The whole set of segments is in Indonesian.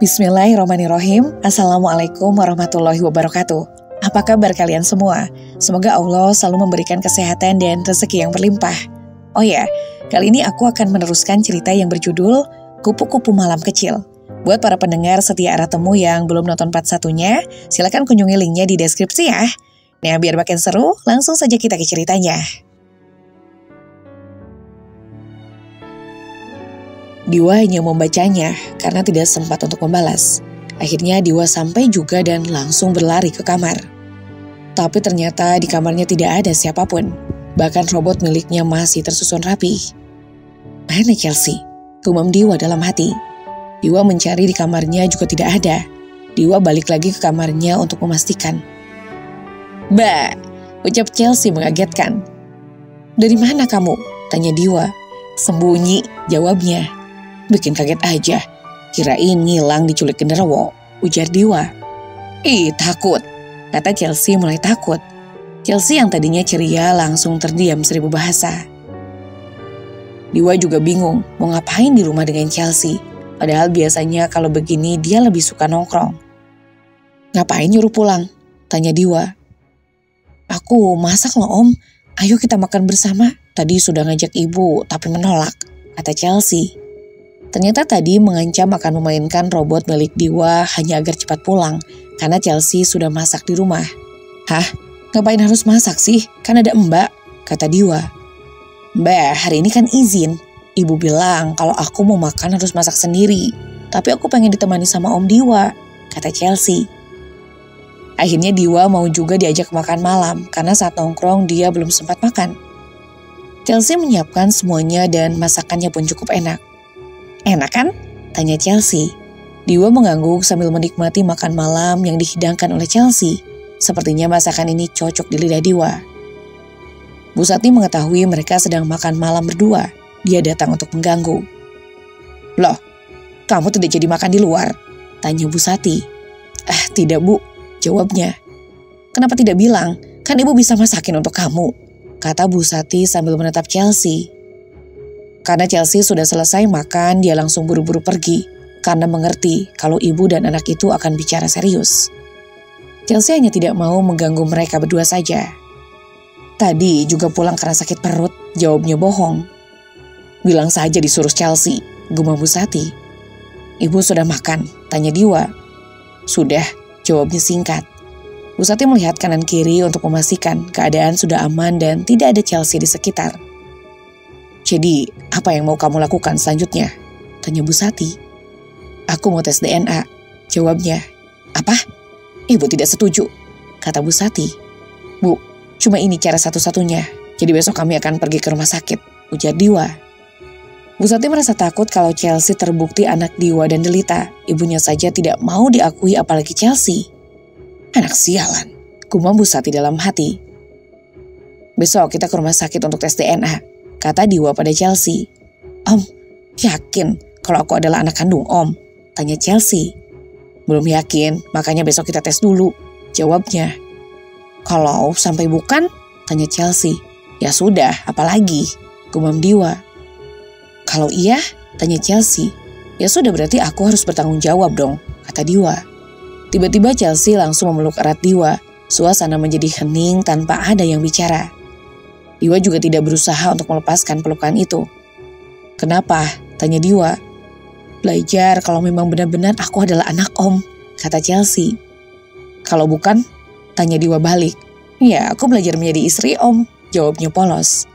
Bismillahirrahmanirrahim. Assalamualaikum warahmatullahi wabarakatuh. Apa kabar kalian semua? Semoga Allah selalu memberikan kesehatan dan rezeki yang berlimpah. Oh ya, kali ini aku akan meneruskan cerita yang berjudul Kupu-Kupu Malam Kecil. Buat para pendengar setia Arah Temu yang belum nonton part satunya, silakan kunjungi linknya di deskripsi ya. Nah, biar makin seru, langsung saja kita ke ceritanya. Diwa hanya membacanya karena tidak sempat untuk membalas. Akhirnya Diwa sampai juga dan langsung berlari ke kamar. Tapi ternyata di kamarnya tidak ada siapapun. Bahkan robot miliknya masih tersusun rapi. Mana Chelsea? Gumam Diwa dalam hati. Diwa mencari di kamarnya juga tidak ada. Diwa balik lagi ke kamarnya untuk memastikan. "Mbak," ucap Chelsea mengagetkan. "Dari mana kamu?" tanya Diwa. "Sembunyi," jawabnya. "Bikin kaget aja. Kirain ngilang diculik genderuwo," ujar Diwa. "Ih, takut," kata Chelsea mulai takut. Chelsea yang tadinya ceria langsung terdiam 1000 bahasa. Diwa juga bingung mau ngapain di rumah dengan Chelsea. Padahal biasanya kalau begini dia lebih suka nongkrong. "Ngapain nyuruh pulang?" tanya Diwa. "Aku masak loh Om. Ayo kita makan bersama. Tadi sudah ngajak ibu tapi menolak," kata Chelsea. Ternyata tadi mengancam akan memainkan robot milik Diwa hanya agar cepat pulang karena Chelsea sudah masak di rumah. "Hah? Ngapain harus masak sih? Kan ada Mbak," kata Diwa. "Mbak, hari ini kan izin. Ibu bilang kalau aku mau makan harus masak sendiri. Tapi aku pengen ditemani sama Om Diwa," kata Chelsea. Akhirnya Diwa mau juga diajak makan malam karena saat nongkrong dia belum sempat makan. Chelsea menyiapkan semuanya dan masakannya pun cukup enak. "Enak kan?" tanya Chelsea. Diwa mengangguk sambil menikmati makan malam yang dihidangkan oleh Chelsea. Sepertinya masakan ini cocok di lidah Diwa. Bu Sati mengetahui mereka sedang makan malam berdua. Dia datang untuk mengganggu. "Loh, kamu tidak jadi makan di luar?" tanya Bu Sati. "Tidak Bu," jawabnya. "Kenapa tidak bilang? Kan ibu bisa masakin untuk kamu," kata Bu Sati sambil menatap Chelsea. Karena Chelsea sudah selesai makan, dia langsung buru-buru pergi karena mengerti kalau ibu dan anak itu akan bicara serius. Chelsea hanya tidak mau mengganggu mereka berdua saja. "Tadi juga pulang karena sakit perut," jawabnya bohong. "Bilang saja disuruh Chelsea," gumam Bu Sati. "Ibu sudah makan?" tanya Diwa. "Sudah," jawabnya singkat. Bu Sati melihat kanan kiri untuk memastikan keadaan sudah aman dan tidak ada Chelsea di sekitar. "Jadi, apa yang mau kamu lakukan selanjutnya?" tanya Bu Sati. "Aku mau tes DNA," jawabnya. "Apa? Ibu tidak setuju," kata Bu Sati. "Bu, cuma ini cara satu-satunya. Jadi besok kami akan pergi ke rumah sakit," ujar Diwa. Bu Sati merasa takut kalau Chelsea terbukti anak Diwa dan Delita. Ibunya saja tidak mau diakui apalagi Chelsea. "Anak sialan," gumam Bu Sati dalam hati. "Besok kita ke rumah sakit untuk tes DNA," kata Diwa pada Chelsea. "Om, yakin kalau aku adalah anak kandung Om?" tanya Chelsea. "Belum yakin, makanya besok kita tes dulu," jawabnya. "Kalau sampai bukan?" tanya Chelsea. "Ya sudah, apalagi?" gumam Diwa. "Kalau iya?" tanya Chelsea. "Ya sudah berarti aku harus bertanggung jawab dong," kata Diwa. Tiba-tiba Chelsea langsung memeluk erat Diwa. Suasana menjadi hening tanpa ada yang bicara. Diwa juga tidak berusaha untuk melepaskan pelukan itu. "Kenapa?" tanya Diwa. "Belajar kalau memang benar-benar aku adalah anak Om," kata Chelsea. "Kalau bukan?" tanya Diwa balik. "Ya, aku belajar menjadi istri Om," jawabnya polos.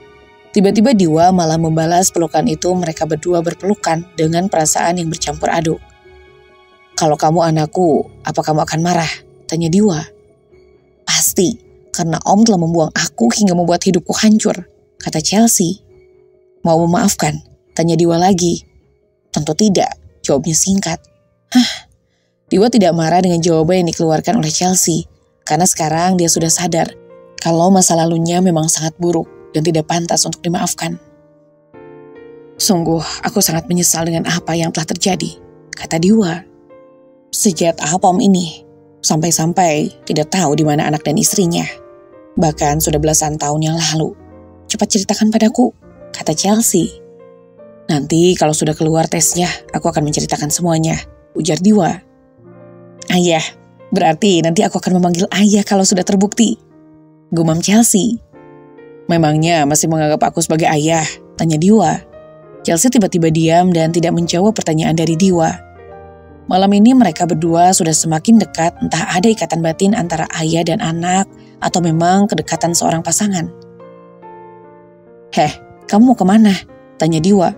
Tiba-tiba Diwa malah membalas pelukan itu. Mereka berdua berpelukan dengan perasaan yang bercampur aduk. "Kalau kamu anakku, apa kamu akan marah?" tanya Diwa. "Pasti. Karena Om telah membuang aku hingga membuat hidupku hancur," kata Chelsea. "Mau memaafkan?" tanya Diwa lagi. "Tentu tidak," jawabnya singkat. Diwa tidak marah dengan jawaban yang dikeluarkan oleh Chelsea. Karena sekarang dia sudah sadar kalau masa lalunya memang sangat buruk dan tidak pantas untuk dimaafkan. "Sungguh, aku sangat menyesal dengan apa yang telah terjadi," kata Diwa. "Sejak apa Om ini? Sampai-sampai tidak tahu di mana anak dan istrinya. Bahkan sudah belasan tahun yang lalu. Cepat ceritakan padaku," kata Chelsea. "Nanti kalau sudah keluar tesnya, aku akan menceritakan semuanya," ujar Diwa. Ayah, berarti nanti aku akan memanggil ayah kalau sudah terbukti, gumam Chelsea. Memangnya masih menganggap aku sebagai ayah? Tanya Diwa. Chelsea tiba-tiba diam dan tidak menjawab pertanyaan dari Diwa. Malam ini mereka berdua sudah semakin dekat, entah ada ikatan batin antara ayah dan anak atau memang kedekatan seorang pasangan. Heh, kamu mau kemana? Tanya Diwa.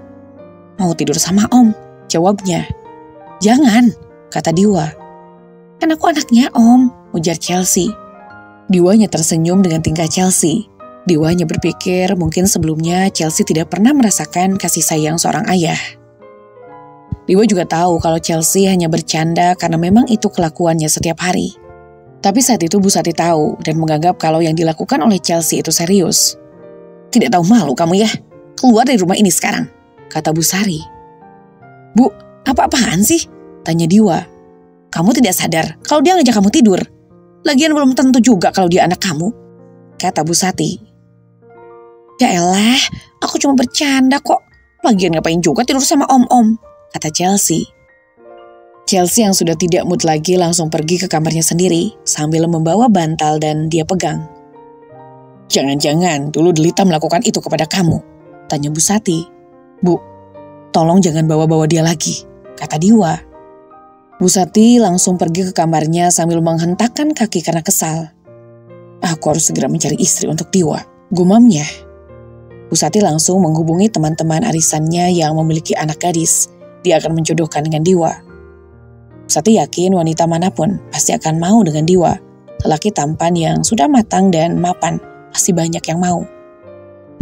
Mau tidur sama Om, jawabnya. Jangan, kata Diwa. Kan aku anaknya Om, ujar Chelsea. Diwanya tersenyum dengan tingkah Chelsea. Diwanya berpikir mungkin sebelumnya Chelsea tidak pernah merasakan kasih sayang seorang ayah. Diwa juga tahu kalau Chelsea hanya bercanda karena memang itu kelakuannya setiap hari. Tapi saat itu Bu Sati tahu dan menganggap kalau yang dilakukan oleh Chelsea itu serius. Tidak tahu malu kamu ya? Keluar dari rumah ini sekarang, kata Bu Sari. Bu, apa-apaan sih? Tanya Diwa. Kamu tidak sadar kalau dia ngajak kamu tidur? Lagian belum tentu juga kalau dia anak kamu, kata Bu Sati. Ya elah, aku cuma bercanda kok. Lagian ngapain juga tidur sama om-om, kata Chelsea. Chelsea yang sudah tidak mood lagi langsung pergi ke kamarnya sendiri sambil membawa bantal dan dia pegang. Jangan-jangan dulu Delita melakukan itu kepada kamu, tanya Bu Sati. Bu, tolong jangan bawa-bawa dia lagi, kata Diwa. Bu Sati langsung pergi ke kamarnya sambil menghentakkan kaki karena kesal. Aku harus segera mencari istri untuk Diwa, gumamnya. Bu Sati langsung menghubungi teman-teman arisannya yang memiliki anak gadis. Dia akan menjodohkan dengan Diwa. Bu Sati yakin wanita manapun pasti akan mau dengan Diwa. Lelaki tampan yang sudah matang dan mapan, pasti banyak yang mau.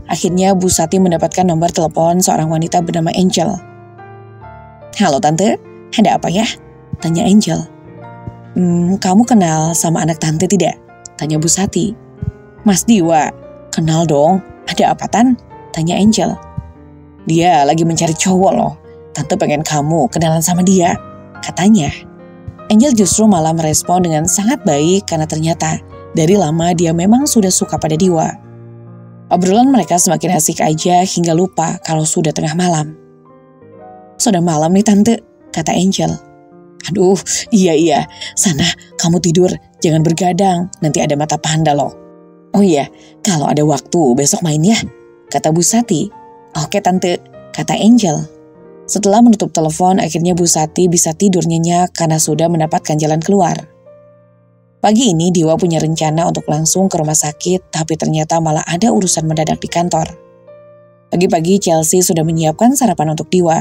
Akhirnya Bu Sati mendapatkan nomor telepon seorang wanita bernama Angel. Halo Tante, ada apa ya? Tanya Angel. Kamu kenal sama anak Tante tidak? Tanya Bu Sati. Mas Diwa, kenal dong. Ada apa Tan? Tanya Angel. Dia lagi mencari cowok loh. Tante pengen kamu kenalan sama dia, katanya. Angel justru malah merespon dengan sangat baik karena ternyata dari lama dia memang sudah suka pada Diwa. Obrolan mereka semakin asik aja hingga lupa kalau sudah tengah malam. Sudah malam nih Tante, kata Angel. Aduh, iya, sana kamu tidur, jangan bergadang, nanti ada mata panda loh. Oh iya, kalau ada waktu besok main ya, kata Bu Sati. Oke Tante, kata Angel. Setelah menutup telepon, akhirnya Bu Sati bisa tidur nyenyak karena sudah mendapatkan jalan keluar. Pagi ini Diwa punya rencana untuk langsung ke rumah sakit, tapi ternyata malah ada urusan mendadak di kantor. Pagi-pagi Chelsea sudah menyiapkan sarapan untuk Diwa.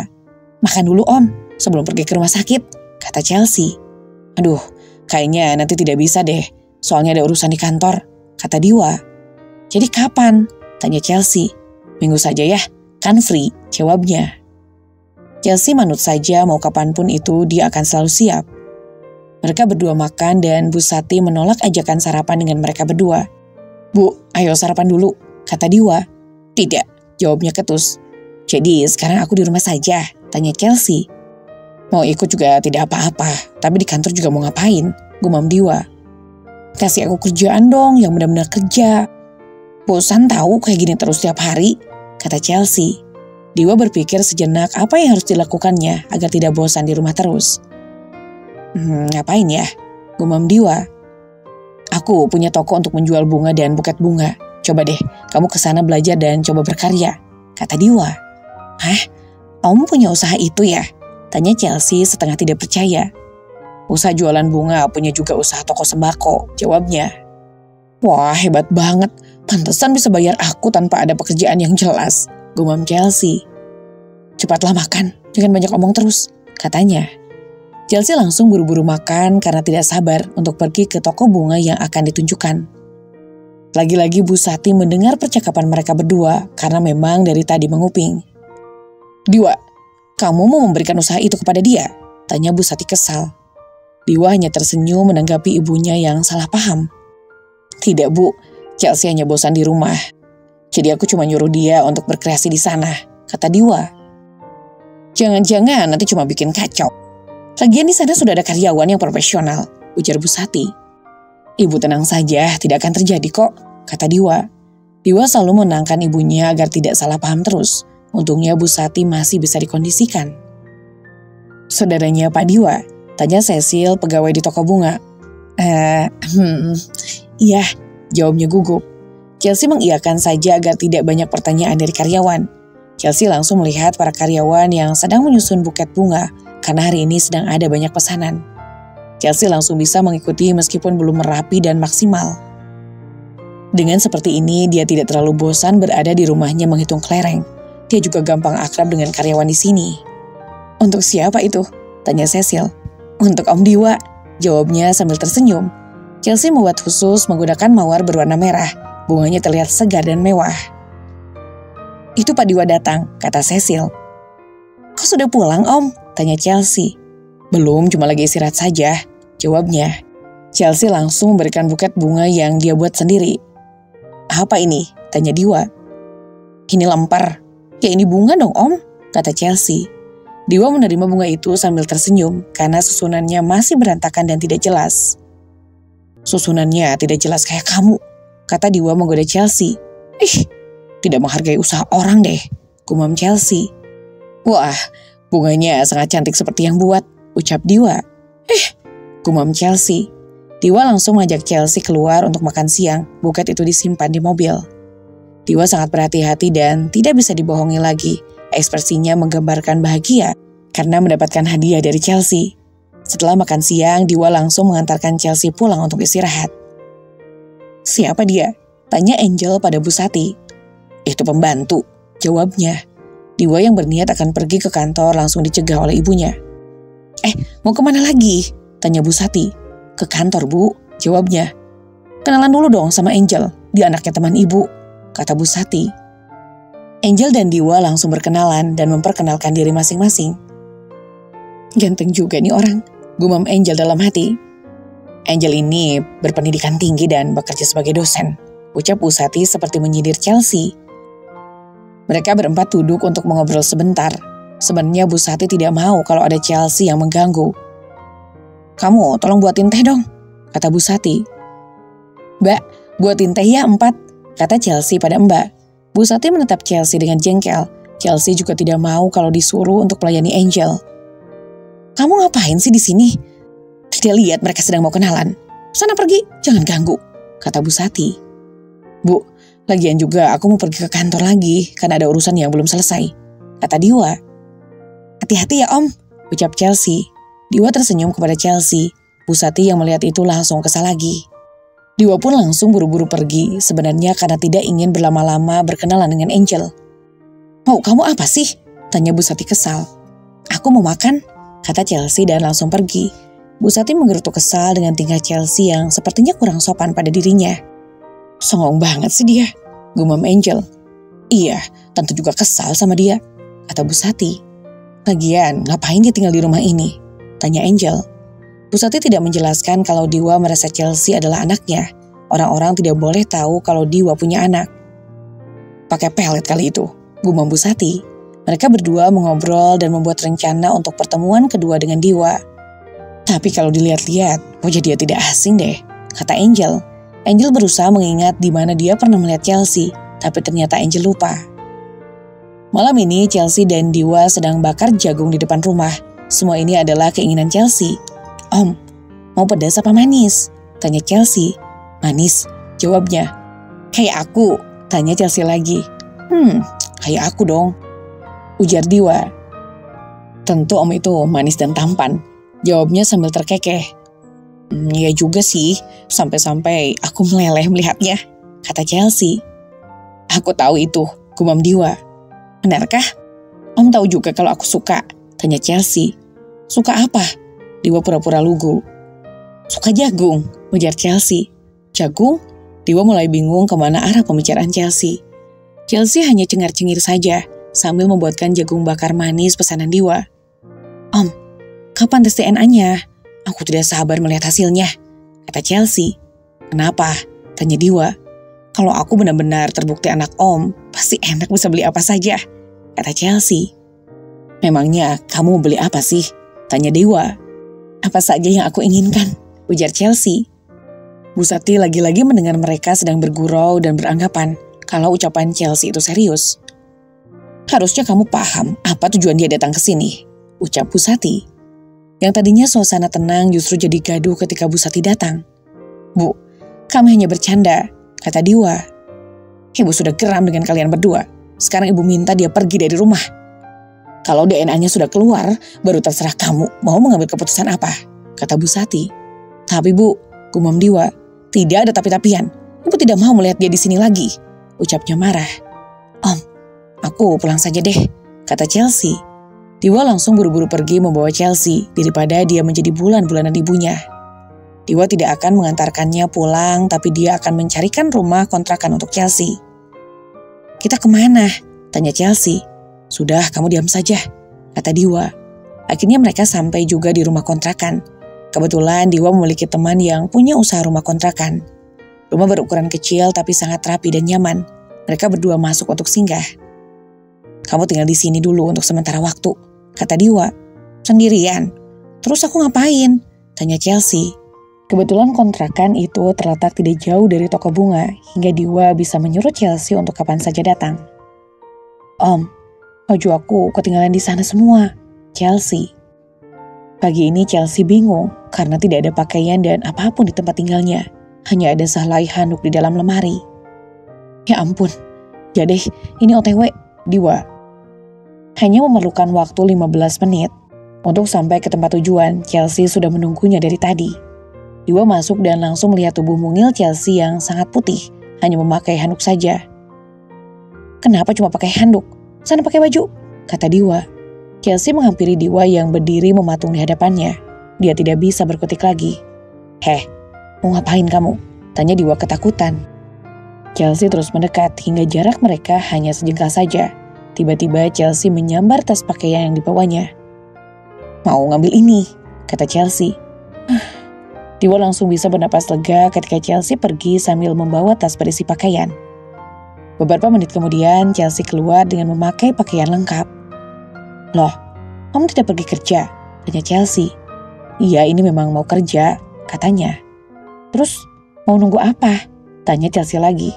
Makan dulu Om, sebelum pergi ke rumah sakit, kata Chelsea. Aduh, kayaknya nanti tidak bisa deh, soalnya ada urusan di kantor, kata Diwa. Jadi kapan? Tanya Chelsea. Minggu saja ya, kan free, jawabnya. Chelsea manut saja mau kapanpun itu dia akan selalu siap. Mereka berdua makan dan Bu Sati menolak ajakan sarapan dengan mereka berdua. Bu, ayo sarapan dulu, kata Diwa. Tidak, jawabnya ketus. Jadi sekarang aku di rumah saja, tanya Chelsea. Mau ikut juga tidak apa-apa, tapi di kantor juga mau ngapain, gumam Diwa. Kasih aku kerjaan dong yang benar-benar kerja. Bosan tahu kayak gini terus tiap hari, kata Chelsea. Diwa berpikir sejenak apa yang harus dilakukannya agar tidak bosan di rumah terus. Ngapain ya? Gumam Diwa. Aku punya toko untuk menjual bunga dan buket bunga. Coba deh, kamu kesana belajar dan coba berkarya, kata Diwa. Hah? Om punya usaha itu ya? Tanya Chelsea setengah tidak percaya. Usaha jualan bunga punya juga usaha toko sembako, jawabnya. Wah, hebat banget. Pantesan bisa bayar aku tanpa ada pekerjaan yang jelas, gumam Chelsea. Cepatlah makan, jangan banyak omong terus, katanya. Chelsea langsung buru-buru makan karena tidak sabar untuk pergi ke toko bunga yang akan ditunjukkan. Lagi-lagi Bu Sati mendengar percakapan mereka berdua karena memang dari tadi menguping. Diwa, kamu mau memberikan usaha itu kepada dia? Tanya Bu Sati kesal. Diwa hanya tersenyum menanggapi ibunya yang salah paham. Tidak Bu, Chelsea hanya bosan di rumah. Jadi aku cuma nyuruh dia untuk berkreasi di sana, kata Diwa. Jangan-jangan nanti cuma bikin kacau. Lagian di sana sudah ada karyawan yang profesional, ujar Bu Sati. Ibu tenang saja, tidak akan terjadi kok, kata Diwa. Diwa selalu menenangkan ibunya agar tidak salah paham terus. Untungnya Bu Sati masih bisa dikondisikan. Saudaranya Pak Diwa, tanya Cecil pegawai di toko bunga. Iya, jawabnya gugup. Chelsea mengiyakan saja agar tidak banyak pertanyaan dari karyawan. Chelsea langsung melihat para karyawan yang sedang menyusun buket bunga karena hari ini sedang ada banyak pesanan. Chelsea langsung bisa mengikuti meskipun belum merapi dan maksimal. Dengan seperti ini, dia tidak terlalu bosan berada di rumahnya menghitung kelereng. Dia juga gampang akrab dengan karyawan di sini. Untuk siapa itu? Tanya Cecil. Untuk Om Diwa, jawabnya sambil tersenyum. Chelsea membuat khusus menggunakan mawar berwarna merah. Bunganya terlihat segar dan mewah. Itu Pak Diwa datang, kata Cecil. Kau sudah pulang, Om? Tanya Chelsea. Belum, cuma lagi istirahat saja, jawabnya. Chelsea langsung memberikan buket bunga yang dia buat sendiri. Apa ini? Tanya Diwa. Ini lempar. Ya ini bunga dong, Om, kata Chelsea. Diwa menerima bunga itu sambil tersenyum karena susunannya masih berantakan dan tidak jelas. Susunannya tidak jelas kayak kamu, kata Diwa menggoda Chelsea. Tidak menghargai usaha orang deh, gumam Chelsea. Wah, bunganya sangat cantik seperti yang buat, ucap Diwa. Gumam Chelsea. Diwa langsung mengajak Chelsea keluar untuk makan siang. Buket itu disimpan di mobil. Diwa sangat berhati-hati dan tidak bisa dibohongi lagi. Ekspresinya menggambarkan bahagia karena mendapatkan hadiah dari Chelsea. Setelah makan siang, Diwa langsung mengantarkan Chelsea pulang untuk istirahat. Siapa dia? Tanya Angel pada Bu Sati. Itu pembantu, jawabnya. Diwa yang berniat akan pergi ke kantor langsung dicegah oleh ibunya. Mau kemana lagi? Tanya Bu Sati. Ke kantor, Bu, jawabnya. Kenalan dulu dong sama Angel, dia anaknya teman ibu, kata Bu Sati. Angel dan Diwa langsung berkenalan dan memperkenalkan diri masing-masing. Ganteng juga nih orang, gumam Angel dalam hati. Angel ini berpendidikan tinggi dan bekerja sebagai dosen, ucap Bu Sati seperti menyindir Chelsea. Mereka berempat duduk untuk mengobrol sebentar. Sebenarnya Bu Sati tidak mau kalau ada Chelsea yang mengganggu. Kamu tolong buatin teh dong, kata Bu Sati. Mbak, buatin teh ya 4, kata Chelsea pada Mbak. Bu Sati menatap Chelsea dengan jengkel. Chelsea juga tidak mau kalau disuruh untuk melayani Angel. Kamu ngapain sih di sini? Tidak lihat mereka sedang mau kenalan. Sana pergi, jangan ganggu, kata Bu Sati. Bu, lagian juga aku mau pergi ke kantor lagi karena ada urusan yang belum selesai, kata Diwa. Hati-hati ya Om, ucap Chelsea. Diwa tersenyum kepada Chelsea. Bu Sati yang melihat itu langsung kesal lagi. Diwa pun langsung buru-buru pergi, sebenarnya karena tidak ingin berlama-lama berkenalan dengan Angel. Mau kamu apa sih? Tanya Bu Sati kesal. Aku mau makan, kata Chelsea dan langsung pergi. Bu Sati menggerutu kesal dengan tingkah Chelsea yang sepertinya kurang sopan pada dirinya. Songong banget sih dia, gumam Angel. Iya, tante juga kesal sama dia, kata Bu Sati. Lagian, ngapain dia tinggal di rumah ini? Tanya Angel. Bu Sati tidak menjelaskan kalau Diwa merasa Chelsea adalah anaknya. Orang-orang tidak boleh tahu kalau Diwa punya anak. Pakai pelet kali itu, gumam Bu Sati. Mereka berdua mengobrol dan membuat rencana untuk pertemuan kedua dengan Diwa. Tapi kalau dilihat-lihat, wajah dia tidak asing deh, kata Angel. Angel berusaha mengingat di mana dia pernah melihat Chelsea, tapi ternyata Angel lupa. Malam ini Chelsea dan Diwa sedang bakar jagung di depan rumah. Semua ini adalah keinginan Chelsea. Om, mau pedas apa manis? Tanya Chelsea. Manis, jawabnya. Kayak aku, tanya Chelsea lagi. Kayak aku dong, ujar Diwa. Tentu Om itu manis dan tampan, jawabnya sambil terkekeh. Iya juga sih, sampai-sampai aku meleleh melihatnya, kata Chelsea. Aku tahu itu, gumam Diwa. Benarkah? Om tahu juga kalau aku suka, tanya Chelsea. Suka apa? Diwa pura-pura lugu. Suka jagung, ujar Chelsea. Jagung? Diwa mulai bingung kemana arah pembicaraan Chelsea. Chelsea hanya cengar-cengir saja sambil membuatkan jagung bakar manis pesanan Diwa. Om, kapan tes DNA-nya? Aku tidak sabar melihat hasilnya, kata Chelsea. Kenapa? Tanya Diwa. Kalau aku benar-benar terbukti anak Om, pasti enak bisa beli apa saja, kata Chelsea. Memangnya kamu mau beli apa sih? Tanya Diwa. Apa saja yang aku inginkan, ujar Chelsea. Bu Sati lagi-lagi mendengar mereka sedang bergurau dan beranggapan kalau ucapan Chelsea itu serius. Harusnya kamu paham apa tujuan dia datang ke sini, ucap Bu Sati. Yang tadinya suasana tenang justru jadi gaduh ketika Bu Sati datang. "Bu, kami hanya bercanda," kata Diwa. "Ibu sudah geram dengan kalian berdua. Sekarang ibu minta dia pergi dari rumah. Kalau DNA-nya sudah keluar, baru terserah kamu mau mengambil keputusan apa," kata Bu Sati. "Tapi Bu," gumam Diwa, "tidak ada tapi-tapian. Ibu tidak mau melihat dia di sini lagi," ucapnya marah. "Om, aku pulang saja deh," kata Chelsea. Diwa langsung buru-buru pergi membawa Chelsea daripada dia menjadi bulan-bulanan ibunya. Diwa tidak akan mengantarkannya pulang, tapi dia akan mencarikan rumah kontrakan untuk Chelsea. "Kita kemana?" tanya Chelsea. "Sudah, kamu diam saja," kata Diwa. Akhirnya mereka sampai juga di rumah kontrakan. Kebetulan Diwa memiliki teman yang punya usaha rumah kontrakan. Rumah berukuran kecil tapi sangat rapi dan nyaman. Mereka berdua masuk untuk singgah. "Kamu tinggal di sini dulu untuk sementara waktu," kata Diwa. "Sendirian? Terus aku ngapain?" tanya Chelsea. Kebetulan kontrakan itu terletak tidak jauh dari toko bunga, hingga Diwa bisa menyuruh Chelsea untuk kapan saja datang. "Om, baju aku ketinggalan di sana semua," Chelsea. Pagi ini Chelsea bingung karena tidak ada pakaian dan apapun di tempat tinggalnya. Hanya ada sehelai handuk di dalam lemari. "Ya ampun, ya deh, ini OTW, Diwa." Hanya memerlukan waktu 15 menit. Untuk sampai ke tempat tujuan, Chelsea sudah menunggunya dari tadi. Diwa masuk dan langsung melihat tubuh mungil Chelsea yang sangat putih, hanya memakai handuk saja. "Kenapa cuma pakai handuk? Sana pakai baju," kata Diwa. Chelsea menghampiri Diwa yang berdiri mematung di hadapannya. Dia tidak bisa berkutik lagi. "Heh, mau ngapain kamu?" tanya Diwa ketakutan. Chelsea terus mendekat hingga jarak mereka hanya sejengkal saja. Tiba-tiba Chelsea menyambar tas pakaian yang dibawanya. "Mau ngambil ini," kata Chelsea. Diwa langsung bisa bernapas lega ketika Chelsea pergi sambil membawa tas berisi pakaian. Beberapa menit kemudian Chelsea keluar dengan memakai pakaian lengkap. "Loh, kamu tidak pergi kerja?" tanya Chelsea. "Iya, ini memang mau kerja," katanya. "Terus mau nunggu apa?" tanya Chelsea lagi.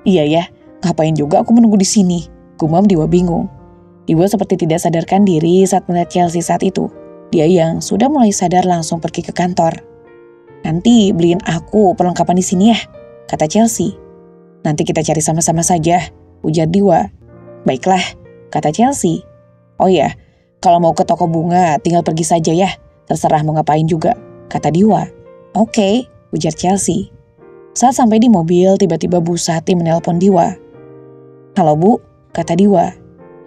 Iya ya, ngapain juga aku menunggu di sini?" gumam Diwa bingung. Diwa seperti tidak sadarkan diri saat melihat Chelsea saat itu. Dia yang sudah mulai sadar langsung pergi ke kantor. "Nanti beliin aku perlengkapan di sini ya," kata Chelsea. "Nanti kita cari sama-sama saja," ujar Diwa. "Baiklah," kata Chelsea. "Oh ya, kalau mau ke toko bunga tinggal pergi saja ya, terserah mau ngapain juga," kata Diwa. "Oke," ujar Chelsea. Saat sampai di mobil, tiba-tiba Bu Sati menelpon Diwa. "Halo Bu," kata Diwa.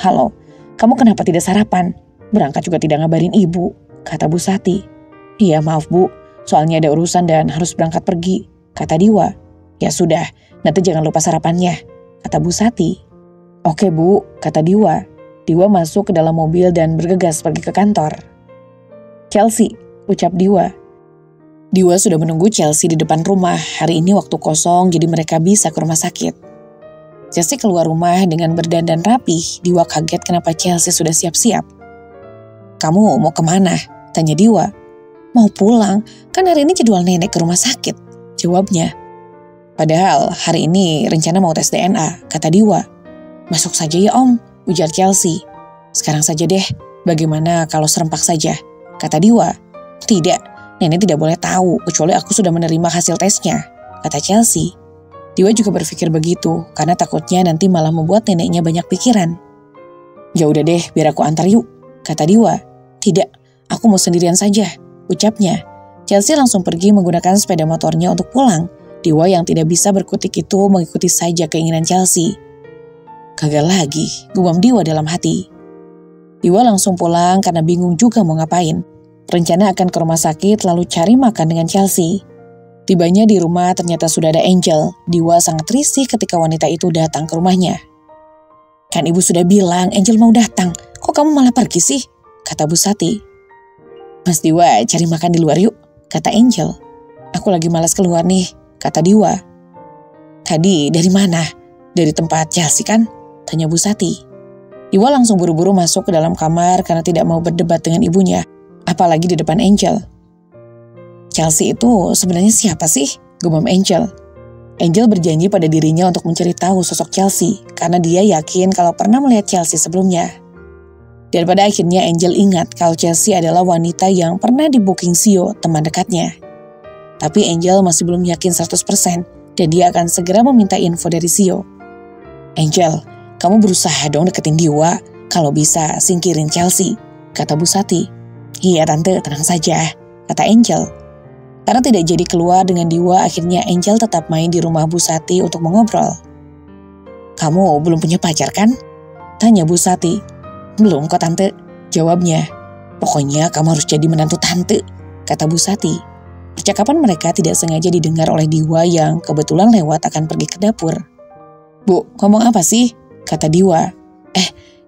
"Halo, kamu kenapa tidak sarapan? Berangkat juga tidak ngabarin ibu," kata Bu Sati. "Iya maaf Bu, soalnya ada urusan dan harus berangkat pergi," kata Diwa. "Ya sudah, nanti jangan lupa sarapannya," kata Bu Sati. "Oke Bu," kata Diwa. Diwa masuk ke dalam mobil dan bergegas pergi ke kantor. "Chelsea," ucap Diwa. Diwa sudah menunggu Chelsea di depan rumah. Hari ini waktu kosong jadi mereka bisa ke rumah sakit. Chelsea keluar rumah dengan berdandan rapih. Diwa kaget kenapa Chelsea sudah siap-siap. "Kamu mau kemana?" tanya Diwa. "Mau pulang, kan hari ini jadwal nenek ke rumah sakit," jawabnya. "Padahal hari ini rencana mau tes DNA," kata Diwa. "Masuk saja ya Om," ujar Chelsea. "Sekarang saja deh, bagaimana kalau serempak saja?" kata Diwa. "Tidak, nenek tidak boleh tahu kecuali aku sudah menerima hasil tesnya," kata Chelsea. Diwa juga berpikir begitu karena takutnya nanti malah membuat neneknya banyak pikiran. "Ya udah deh, biar aku antar yuk," kata Diwa. "Tidak, aku mau sendirian saja," ucapnya. Chelsea langsung pergi menggunakan sepeda motornya untuk pulang. Diwa yang tidak bisa berkutik itu mengikuti saja keinginan Chelsea. "Gagal lagi," gumam Diwa dalam hati. Diwa langsung pulang karena bingung juga mau ngapain. Rencana akan ke rumah sakit lalu cari makan dengan Chelsea. Tibanya di rumah ternyata sudah ada Angel. Diwa sangat risih ketika wanita itu datang ke rumahnya. "Kan ibu sudah bilang Angel mau datang, kok kamu malah pergi sih?" kata Bu Sati. "Mas Diwa cari makan di luar yuk," kata Angel. "Aku lagi malas keluar nih," kata Diwa. "Tadi dari mana? Dari tempat Chelsea kan?" tanya Bu Sati. Diwa langsung buru-buru masuk ke dalam kamar karena tidak mau berdebat dengan ibunya, apalagi di depan Angel. "Chelsea itu sebenarnya siapa sih?" gumam Angel. Angel berjanji pada dirinya untuk mencari tahu sosok Chelsea karena dia yakin kalau pernah melihat Chelsea sebelumnya. Dan pada akhirnya Angel ingat kalau Chelsea adalah wanita yang pernah di-booking Sio, teman dekatnya. Tapi Angel masih belum yakin 100% dan dia akan segera meminta info dari Sio. Angel, kamu berusaha dong deketin Diwa, kalau bisa singkirin Chelsea, kata Bu Sati. Iya tante, tenang saja, kata Angel. Karena tidak jadi keluar dengan Diwa, akhirnya Angel tetap main di rumah Bu Sati untuk mengobrol. Kamu belum punya pacar kan? Tanya Bu Sati. Belum kok tante, jawabnya. Pokoknya kamu harus jadi menantu tante, kata Bu Sati. Percakapan mereka tidak sengaja didengar oleh Diwa yang kebetulan lewat akan pergi ke dapur. Bu, ngomong apa sih? Kata Diwa.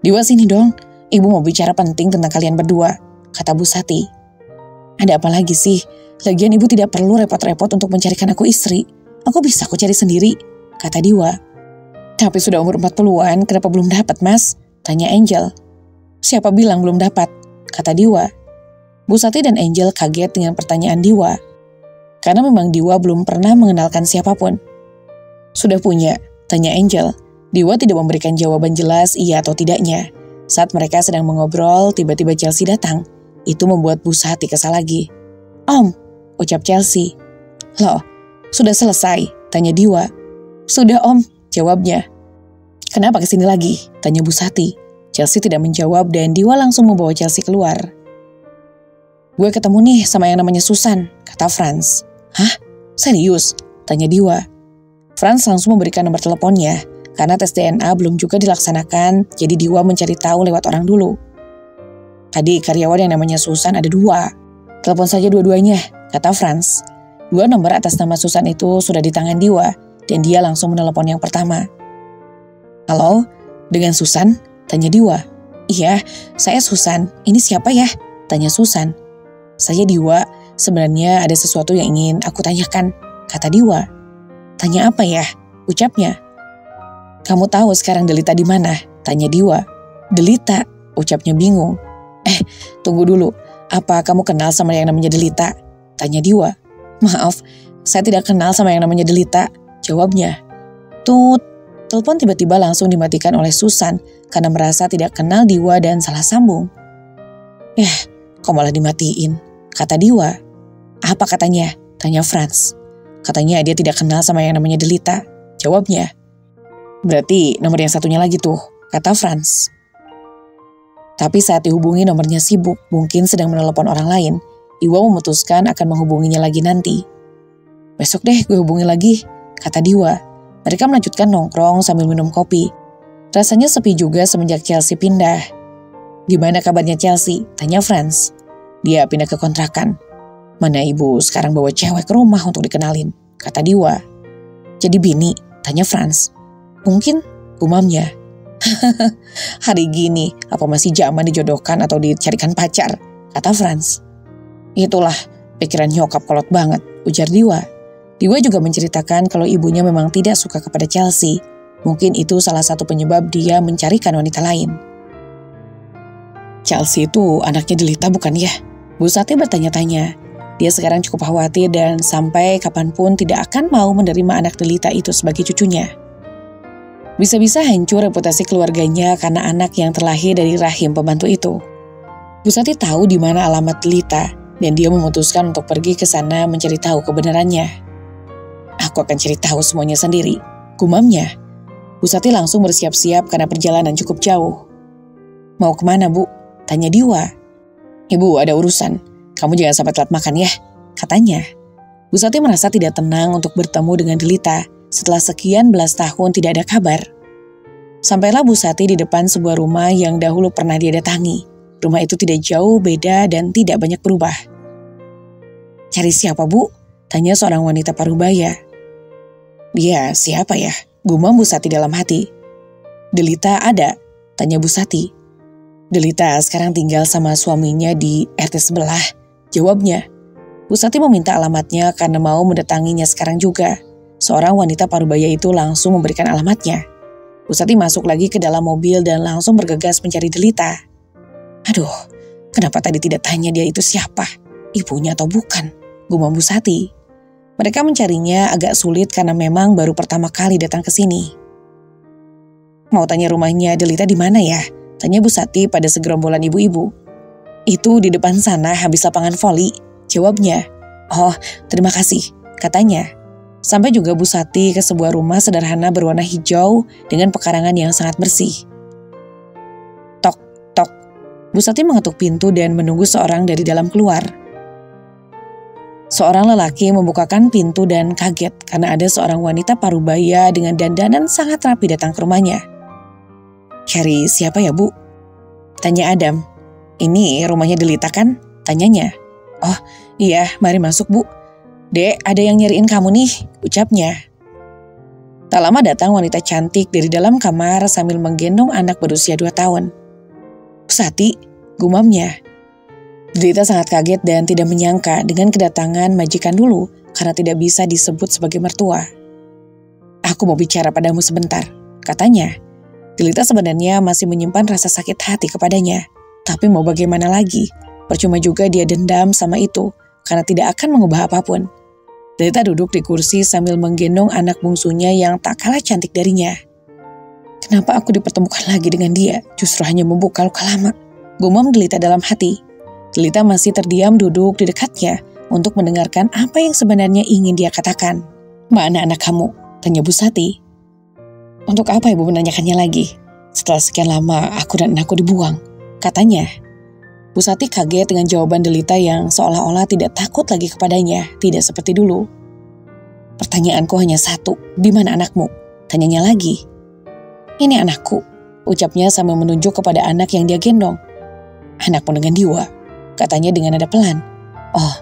Diwa sini dong, ibu mau bicara penting tentang kalian berdua, kata Bu Sati. Ada apa lagi sih? Lagian ibu tidak perlu repot-repot untuk mencarikan aku istri. Aku bisa aku cari sendiri, kata Diwa. Tapi sudah umur 40-an, kenapa belum dapat mas? Tanya Angel. Siapa bilang belum dapat? Kata Diwa. Bu Sati dan Angel kaget dengan pertanyaan Diwa. Karena memang Diwa belum pernah mengenalkan siapapun. Sudah punya? Tanya Angel. Diwa tidak memberikan jawaban jelas iya atau tidaknya. Saat mereka sedang mengobrol, tiba-tiba Chelsea datang. Itu membuat Bu Sati kesal lagi. Om, ucap Chelsea. Loh, sudah selesai? Tanya Diwa. Sudah om, jawabnya. Kenapa kesini lagi? Tanya Bu Sati. Chelsea tidak menjawab dan Diwa langsung membawa Chelsea keluar. Gue ketemu nih sama yang namanya Susan, kata Franz. Hah? Serius? Tanya Diwa. Franz langsung memberikan nomor teleponnya. Karena tes DNA belum juga dilaksanakan, jadi Diwa mencari tahu lewat orang dulu. Tadi karyawan yang namanya Susan ada 2. Telepon saja dua-duanya, kata Franz. 2 nomor atas nama Susan itu sudah di tangan Diwa, dan dia langsung menelepon yang pertama. Halo, dengan Susan? Tanya Diwa. Iya, saya Susan. Ini siapa ya? Tanya Susan. Saya Diwa, sebenarnya ada sesuatu yang ingin aku tanyakan, kata Diwa. Tanya apa ya? Ucapnya. Kamu tahu sekarang Delita di mana? Tanya Diwa. Delita, ucapnya bingung. Tunggu dulu. Apa kamu kenal sama yang namanya Delita? Tanya Diwa. Maaf, saya tidak kenal sama yang namanya Delita, jawabnya. Tut, telepon tiba-tiba langsung dimatikan oleh Susan karena merasa tidak kenal Diwa dan salah sambung. Kok malah dimatiin? Kata Diwa. Apa katanya? Tanya Franz. Katanya dia tidak kenal sama yang namanya Delita, jawabnya. Berarti nomor yang satunya lagi tuh, kata Franz. Tapi saat dihubungi nomornya sibuk, mungkin sedang menelepon orang lain. Diwa memutuskan akan menghubunginya lagi nanti. Besok deh gue hubungi lagi, kata Diwa. Mereka melanjutkan nongkrong sambil minum kopi. Rasanya sepi juga semenjak Chelsea pindah. Gimana kabarnya Chelsea? Tanya Franz. Dia pindah ke kontrakan. Mana ibu sekarang bawa cewek ke rumah untuk dikenalin, kata Diwa. Jadi bini? Tanya Franz. Mungkin, gumamnya. Hari gini, apa masih zaman dijodohkan atau dicarikan pacar? Kata Franz. Itulah, pikiran nyokap kolot banget, ujar Diwa. Diwa juga menceritakan kalau ibunya memang tidak suka kepada Chelsea. Mungkin itu salah satu penyebab dia mencarikan wanita lain. Chelsea itu anaknya Delita bukan ya? Bu Sati bertanya-tanya. Dia sekarang cukup khawatir dan sampai kapanpun tidak akan mau menerima anak Delita itu sebagai cucunya. Bisa-bisa hancur reputasi keluarganya karena anak yang terlahir dari rahim pembantu itu. Bu Sati tahu di mana alamat Delita dan dia memutuskan untuk pergi ke sana mencari tahu kebenarannya. Aku akan cari tahu semuanya sendiri, gumamnya. Bu Sati langsung bersiap-siap karena perjalanan cukup jauh. Mau kemana Bu? Tanya Diwa. Ibu ada urusan, kamu jangan sampai telat makan ya, katanya. Bu Sati merasa tidak tenang untuk bertemu dengan Delita setelah sekian belas tahun tidak ada kabar. Sampailah Bu Sati di depan sebuah rumah yang dahulu pernah dia datangi. Rumah itu tidak jauh beda dan tidak banyak berubah. Cari siapa Bu? Tanya seorang wanita parubaya. Dia siapa ya? Gumam Bu Sati dalam hati. Delita ada? Tanya Bu Sati. Delita sekarang tinggal sama suaminya di RT sebelah, jawabnya. Bu Sati meminta alamatnya karena mau mendatanginya sekarang juga. Seorang wanita parubaya itu langsung memberikan alamatnya. Bu Sati masuk lagi ke dalam mobil dan langsung bergegas mencari Delita. Aduh, kenapa tadi tidak tanya dia itu siapa? Ibunya atau bukan? Gumam Bu Sati. Mereka mencarinya agak sulit karena memang baru pertama kali datang ke sini. Mau tanya rumahnya Delita di mana ya? Tanya Bu Sati pada segerombolan ibu-ibu. Itu di depan sana habis lapangan voli, jawabnya. Oh, terima kasih, katanya. Sampai juga Bu Sati ke sebuah rumah sederhana berwarna hijau dengan pekarangan yang sangat bersih. Tok, tok. Bu Sati mengetuk pintu dan menunggu seorang dari dalam keluar. Seorang lelaki membukakan pintu dan kaget karena ada seorang wanita parubaya dengan dandanan sangat rapi datang ke rumahnya. Cari siapa ya, Bu? Tanya Adam. Ini rumahnya Delita kan? Tanyanya. Oh iya, mari masuk, Bu. Dek, ada yang nyariin kamu nih, ucapnya. Tak lama datang wanita cantik dari dalam kamar sambil menggendong anak berusia 2 tahun. Sati, gumamnya. Delita sangat kaget dan tidak menyangka dengan kedatangan majikan dulu karena tidak bisa disebut sebagai mertua. Aku mau bicara padamu sebentar, katanya. Delita sebenarnya masih menyimpan rasa sakit hati kepadanya. Tapi mau bagaimana lagi, percuma juga dia dendam sama itu karena tidak akan mengubah apapun. Delita duduk di kursi sambil menggendong anak bungsunya yang tak kalah cantik darinya. Kenapa aku dipertemukan lagi dengan dia, justru hanya membuka luka lama, gumam Delita dalam hati. Delita masih terdiam duduk di dekatnya untuk mendengarkan apa yang sebenarnya ingin dia katakan. Mana anak kamu? Tanya Bu Sati. Untuk apa ibu menanyakannya lagi? Setelah sekian lama aku dan anakku dibuang, katanya. Bu Sati kaget dengan jawaban Delita yang seolah-olah tidak takut lagi kepadanya, tidak seperti dulu. Pertanyaanku hanya satu, di mana anakmu? Tanyanya lagi. Ini anakku, ucapnya sambil menunjuk kepada anak yang dia gendong. Anakmu dengan Diwa, katanya dengan nada pelan. Oh,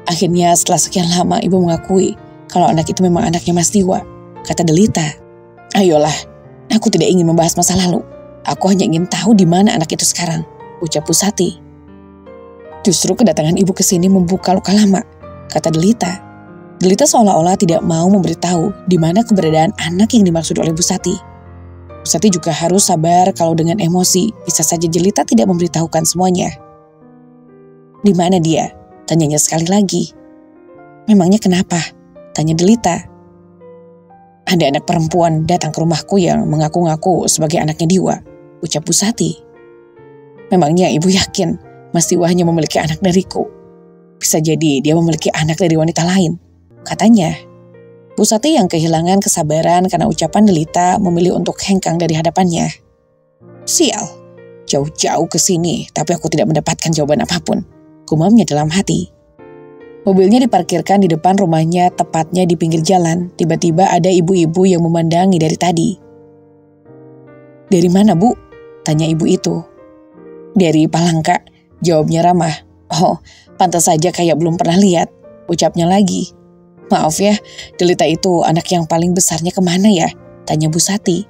akhirnya setelah sekian lama ibu mengakui kalau anak itu memang anaknya Mas Diwa, kata Delita. Ayolah, aku tidak ingin membahas masa lalu. Aku hanya ingin tahu di mana anak itu sekarang, ucap Bu Sati. Justru kedatangan ibu ke sini membuka luka lama, kata Delita. Delita seolah-olah tidak mau memberitahu di mana keberadaan anak yang dimaksud oleh Bu Sati. Bu Sati juga harus sabar kalau dengan emosi bisa saja Delita tidak memberitahukan semuanya. Di mana dia? Tanyanya sekali lagi. Memangnya kenapa? Tanya Delita. Ada anak perempuan datang ke rumahku yang mengaku-ngaku sebagai anaknya Diwa, ucap Bu Sati. Memangnya ibu yakin Mas Diwa hanya memiliki anak dariku? Bisa jadi dia memiliki anak dari wanita lain, katanya. Bu Sati yang kehilangan kesabaran karena ucapan Delita memilih untuk hengkang dari hadapannya. Sial, jauh-jauh ke sini tapi aku tidak mendapatkan jawaban apapun, gumamnya dalam hati. Mobilnya diparkirkan di depan rumahnya tepatnya di pinggir jalan. Tiba-tiba ada ibu-ibu yang memandangi dari tadi. Dari mana, Bu? Tanya ibu itu. Dari Palangka, jawabnya ramah. Oh, pantas saja kayak belum pernah lihat, ucapnya lagi. Maaf ya, Delita itu anak yang paling besarnya kemana ya? Tanya Bu Sati.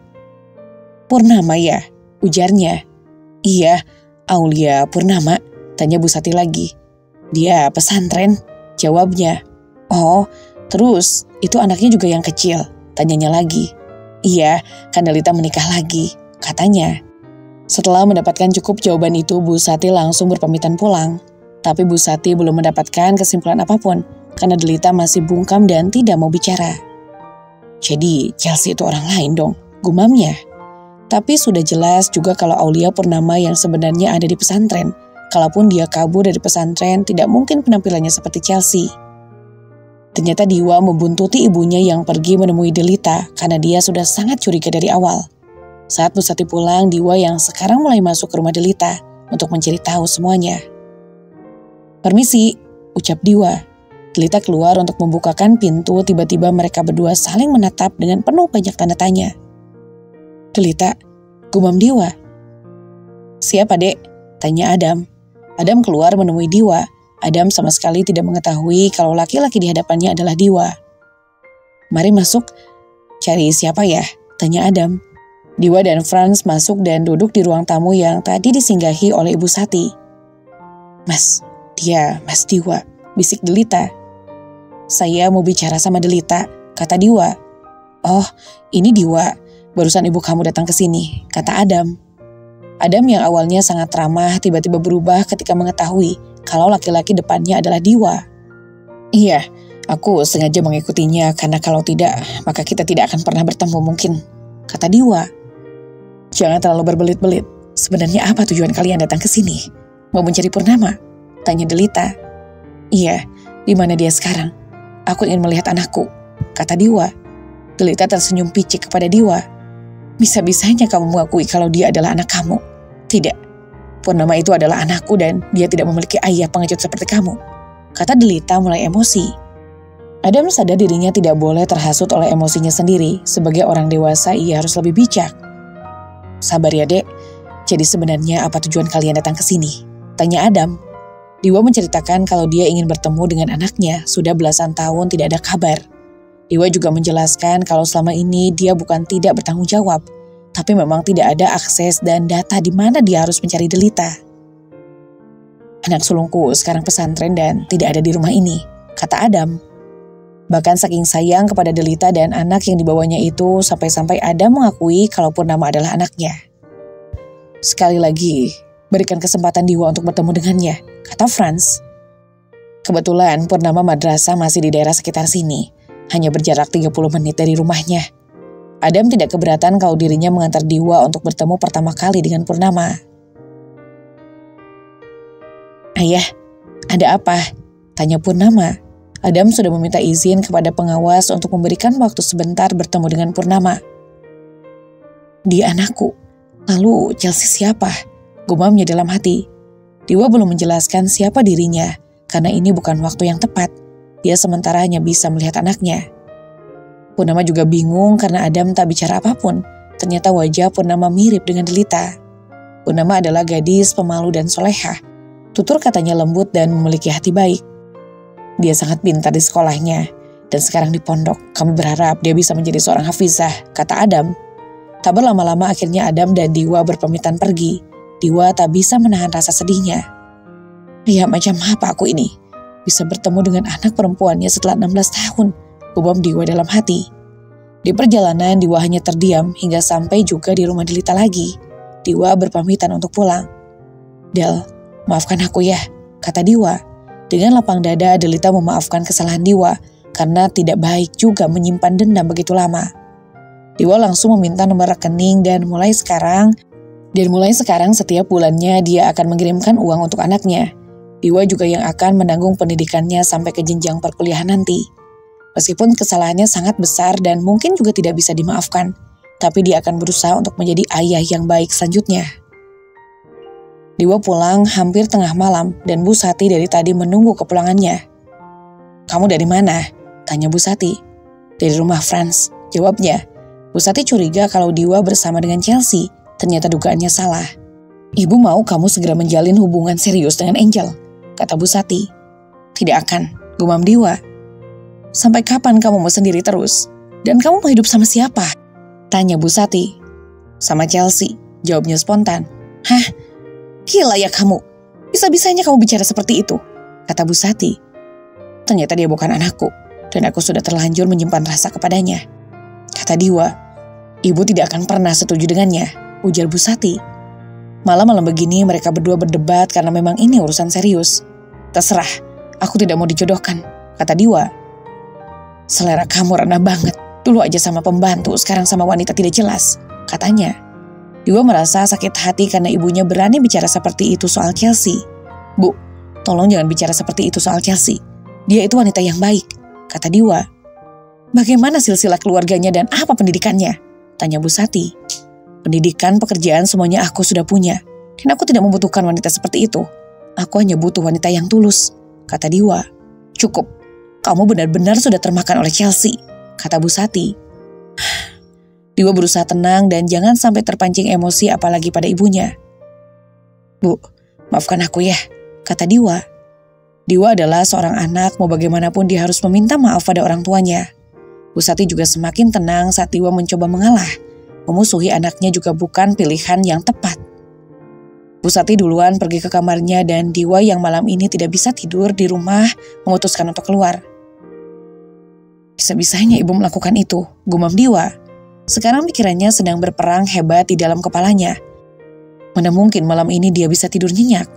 Purnama ya, ujarnya. Iya, Aulia Purnama, tanya Bu Sati lagi. Dia pesantren, jawabnya. Oh, terus itu anaknya juga yang kecil, tanyanya lagi. Iya, kan Delita menikah lagi, katanya. Setelah mendapatkan cukup jawaban itu, Bu Sati langsung berpamitan pulang. Tapi Bu Sati belum mendapatkan kesimpulan apapun, karena Delita masih bungkam dan tidak mau bicara. Jadi Chelsea itu orang lain dong, gumamnya. Tapi sudah jelas juga kalau Aulia Purnama yang sebenarnya ada di pesantren. Kalaupun dia kabur dari pesantren, tidak mungkin penampilannya seperti Chelsea. Ternyata Diwa membuntuti ibunya yang pergi menemui Delita karena dia sudah sangat curiga dari awal. Saat Bu Sati pulang, Diwa yang sekarang mulai masuk ke rumah Delita untuk mencari tahu semuanya. Permisi, ucap Diwa. Delita keluar untuk membukakan pintu, tiba-tiba mereka berdua saling menatap dengan penuh banyak tanda tanya. Delita, gumam Diwa. Siapa, Dek? Tanya Adam. Adam keluar menemui Diwa. Adam sama sekali tidak mengetahui kalau laki-laki di hadapannya adalah Diwa. Mari masuk. Cari siapa ya? Tanya Adam. Diwa dan Franz masuk dan duduk di ruang tamu yang tadi disinggahi oleh Ibu Sati. Mas, dia Mas Diwa, bisik Delita. Saya mau bicara sama Delita, kata Diwa. Oh, ini Diwa. Barusan ibu kamu datang ke sini, kata Adam. Adam yang awalnya sangat ramah tiba-tiba berubah ketika mengetahui kalau laki-laki depannya adalah Diwa. Iya, aku sengaja mengikutinya karena kalau tidak, maka kita tidak akan pernah bertemu mungkin, kata Diwa. Jangan terlalu berbelit-belit, Sebenarnya apa tujuan kalian datang ke sini? Mau mencari Purnama? Tanya Delita. Iya, di mana dia sekarang? Aku ingin melihat anakku, kata Diwa. Delita tersenyum picik kepada Diwa. Bisa-bisanya kamu mengakui kalau dia adalah anak kamu. Tidak, Purnama itu adalah anakku dan dia tidak memiliki ayah pengecut seperti kamu, kata Delita mulai emosi. Adam sadar dirinya tidak boleh terhasut oleh emosinya sendiri. Sebagai orang dewasa, ia harus lebih bijak. Sabar ya, Dek. Jadi sebenarnya apa tujuan kalian datang ke sini? Tanya Adam. Diwa menceritakan kalau dia ingin bertemu dengan anaknya. Sudah belasan tahun tidak ada kabar. Diwa juga menjelaskan kalau selama ini dia bukan tidak bertanggung jawab, tapi memang tidak ada akses dan data di mana dia harus mencari Delita. Anak sulungku sekarang pesantren dan tidak ada di rumah ini, kata Adam. Bahkan saking sayang kepada Delita dan anak yang dibawanya itu, sampai-sampai Adam mengakui kalau Purnama adalah anaknya. Sekali lagi, berikan kesempatan Diwa untuk bertemu dengannya, kata Franz. Kebetulan Purnama madrasah masih di daerah sekitar sini, hanya berjarak 30 menit dari rumahnya. Adam tidak keberatan kalau dirinya mengantar Diwa untuk bertemu pertama kali dengan Purnama. Ayah, ada apa? Tanya Purnama. Adam sudah meminta izin kepada pengawas untuk memberikan waktu sebentar bertemu dengan Purnama. Dia anakku. Lalu Chelsea siapa? Gumamnya dalam hati. Diwa belum menjelaskan siapa dirinya, karena ini bukan waktu yang tepat. Dia sementara hanya bisa melihat anaknya. Purnama juga bingung karena Adam tak bicara apapun. Ternyata wajah Purnama mirip dengan Delita. Purnama adalah gadis pemalu dan solehah. Tutur katanya lembut dan memiliki hati baik. Dia sangat pintar di sekolahnya, dan sekarang di pondok. Kami berharap dia bisa menjadi seorang hafizah, kata Adam. Tak berlama-lama akhirnya Adam dan Diwa berpamitan pergi. Diwa tak bisa menahan rasa sedihnya. Ya macam apa aku ini? Bisa bertemu dengan anak perempuannya setelah 16 tahun, gumam Diwa dalam hati. Di perjalanan Diwa hanya terdiam hingga sampai juga di rumah Delita lagi. Diwa berpamitan untuk pulang. Del, maafkan aku ya, kata Diwa. Dengan lapang dada, Delita memaafkan kesalahan Diwa karena tidak baik juga menyimpan dendam begitu lama. Diwa langsung meminta nomor rekening dan mulai sekarang setiap bulannya dia akan mengirimkan uang untuk anaknya. Diwa juga yang akan menanggung pendidikannya sampai ke jenjang perkuliahan nanti. Meskipun kesalahannya sangat besar dan mungkin juga tidak bisa dimaafkan, tapi dia akan berusaha untuk menjadi ayah yang baik selanjutnya. Diwa pulang hampir tengah malam dan Bu Sati dari tadi menunggu kepulangannya. Kamu dari mana? Tanya Bu Sati. Dari rumah Franz, jawabnya. Bu Sati curiga kalau Diwa bersama dengan Chelsea. Ternyata dugaannya salah. Ibu mau kamu segera menjalin hubungan serius dengan Angel, kata Bu Sati. Tidak akan, gumam Diwa. Sampai kapan kamu mau sendiri terus? Dan kamu mau hidup sama siapa? Tanya Bu Sati. Sama Chelsea, jawabnya spontan. Hah? Gila ya kamu, bisa-bisanya kamu bicara seperti itu, kata Bu Sati. Ternyata dia bukan anakku, dan aku sudah terlanjur menyimpan rasa kepadanya, kata Diwa. Ibu tidak akan pernah setuju dengannya, ujar Bu Sati. Malam-malam begini mereka berdua berdebat karena memang ini urusan serius. Terserah, aku tidak mau dijodohkan, kata Diwa. Selera kamu rendah banget, dulu aja sama pembantu, sekarang sama wanita tidak jelas, katanya. Diwa merasa sakit hati karena ibunya berani bicara seperti itu soal Chelsea. Bu, tolong jangan bicara seperti itu soal Chelsea. Dia itu wanita yang baik, kata Diwa. Bagaimana silsilah keluarganya dan apa pendidikannya? Tanya Bu Sati. Pendidikan, pekerjaan semuanya aku sudah punya. Dan aku tidak membutuhkan wanita seperti itu. Aku hanya butuh wanita yang tulus, kata Diwa. Cukup, kamu benar-benar sudah termakan oleh Chelsea, kata Bu Sati. Diwa berusaha tenang dan jangan sampai terpancing emosi apalagi pada ibunya. Bu, maafkan aku ya, kata Diwa. Diwa adalah seorang anak, mau bagaimanapun dia harus meminta maaf pada orang tuanya. Bu Sati juga semakin tenang saat Diwa mencoba mengalah. Memusuhi anaknya juga bukan pilihan yang tepat. Bu Sati duluan pergi ke kamarnya dan Diwa yang malam ini tidak bisa tidur di rumah memutuskan untuk keluar. Bisa-bisanya ibu melakukan itu, gumam Diwa. Sekarang pikirannya sedang berperang hebat di dalam kepalanya. Mana mungkin malam ini dia bisa tidur nyenyak.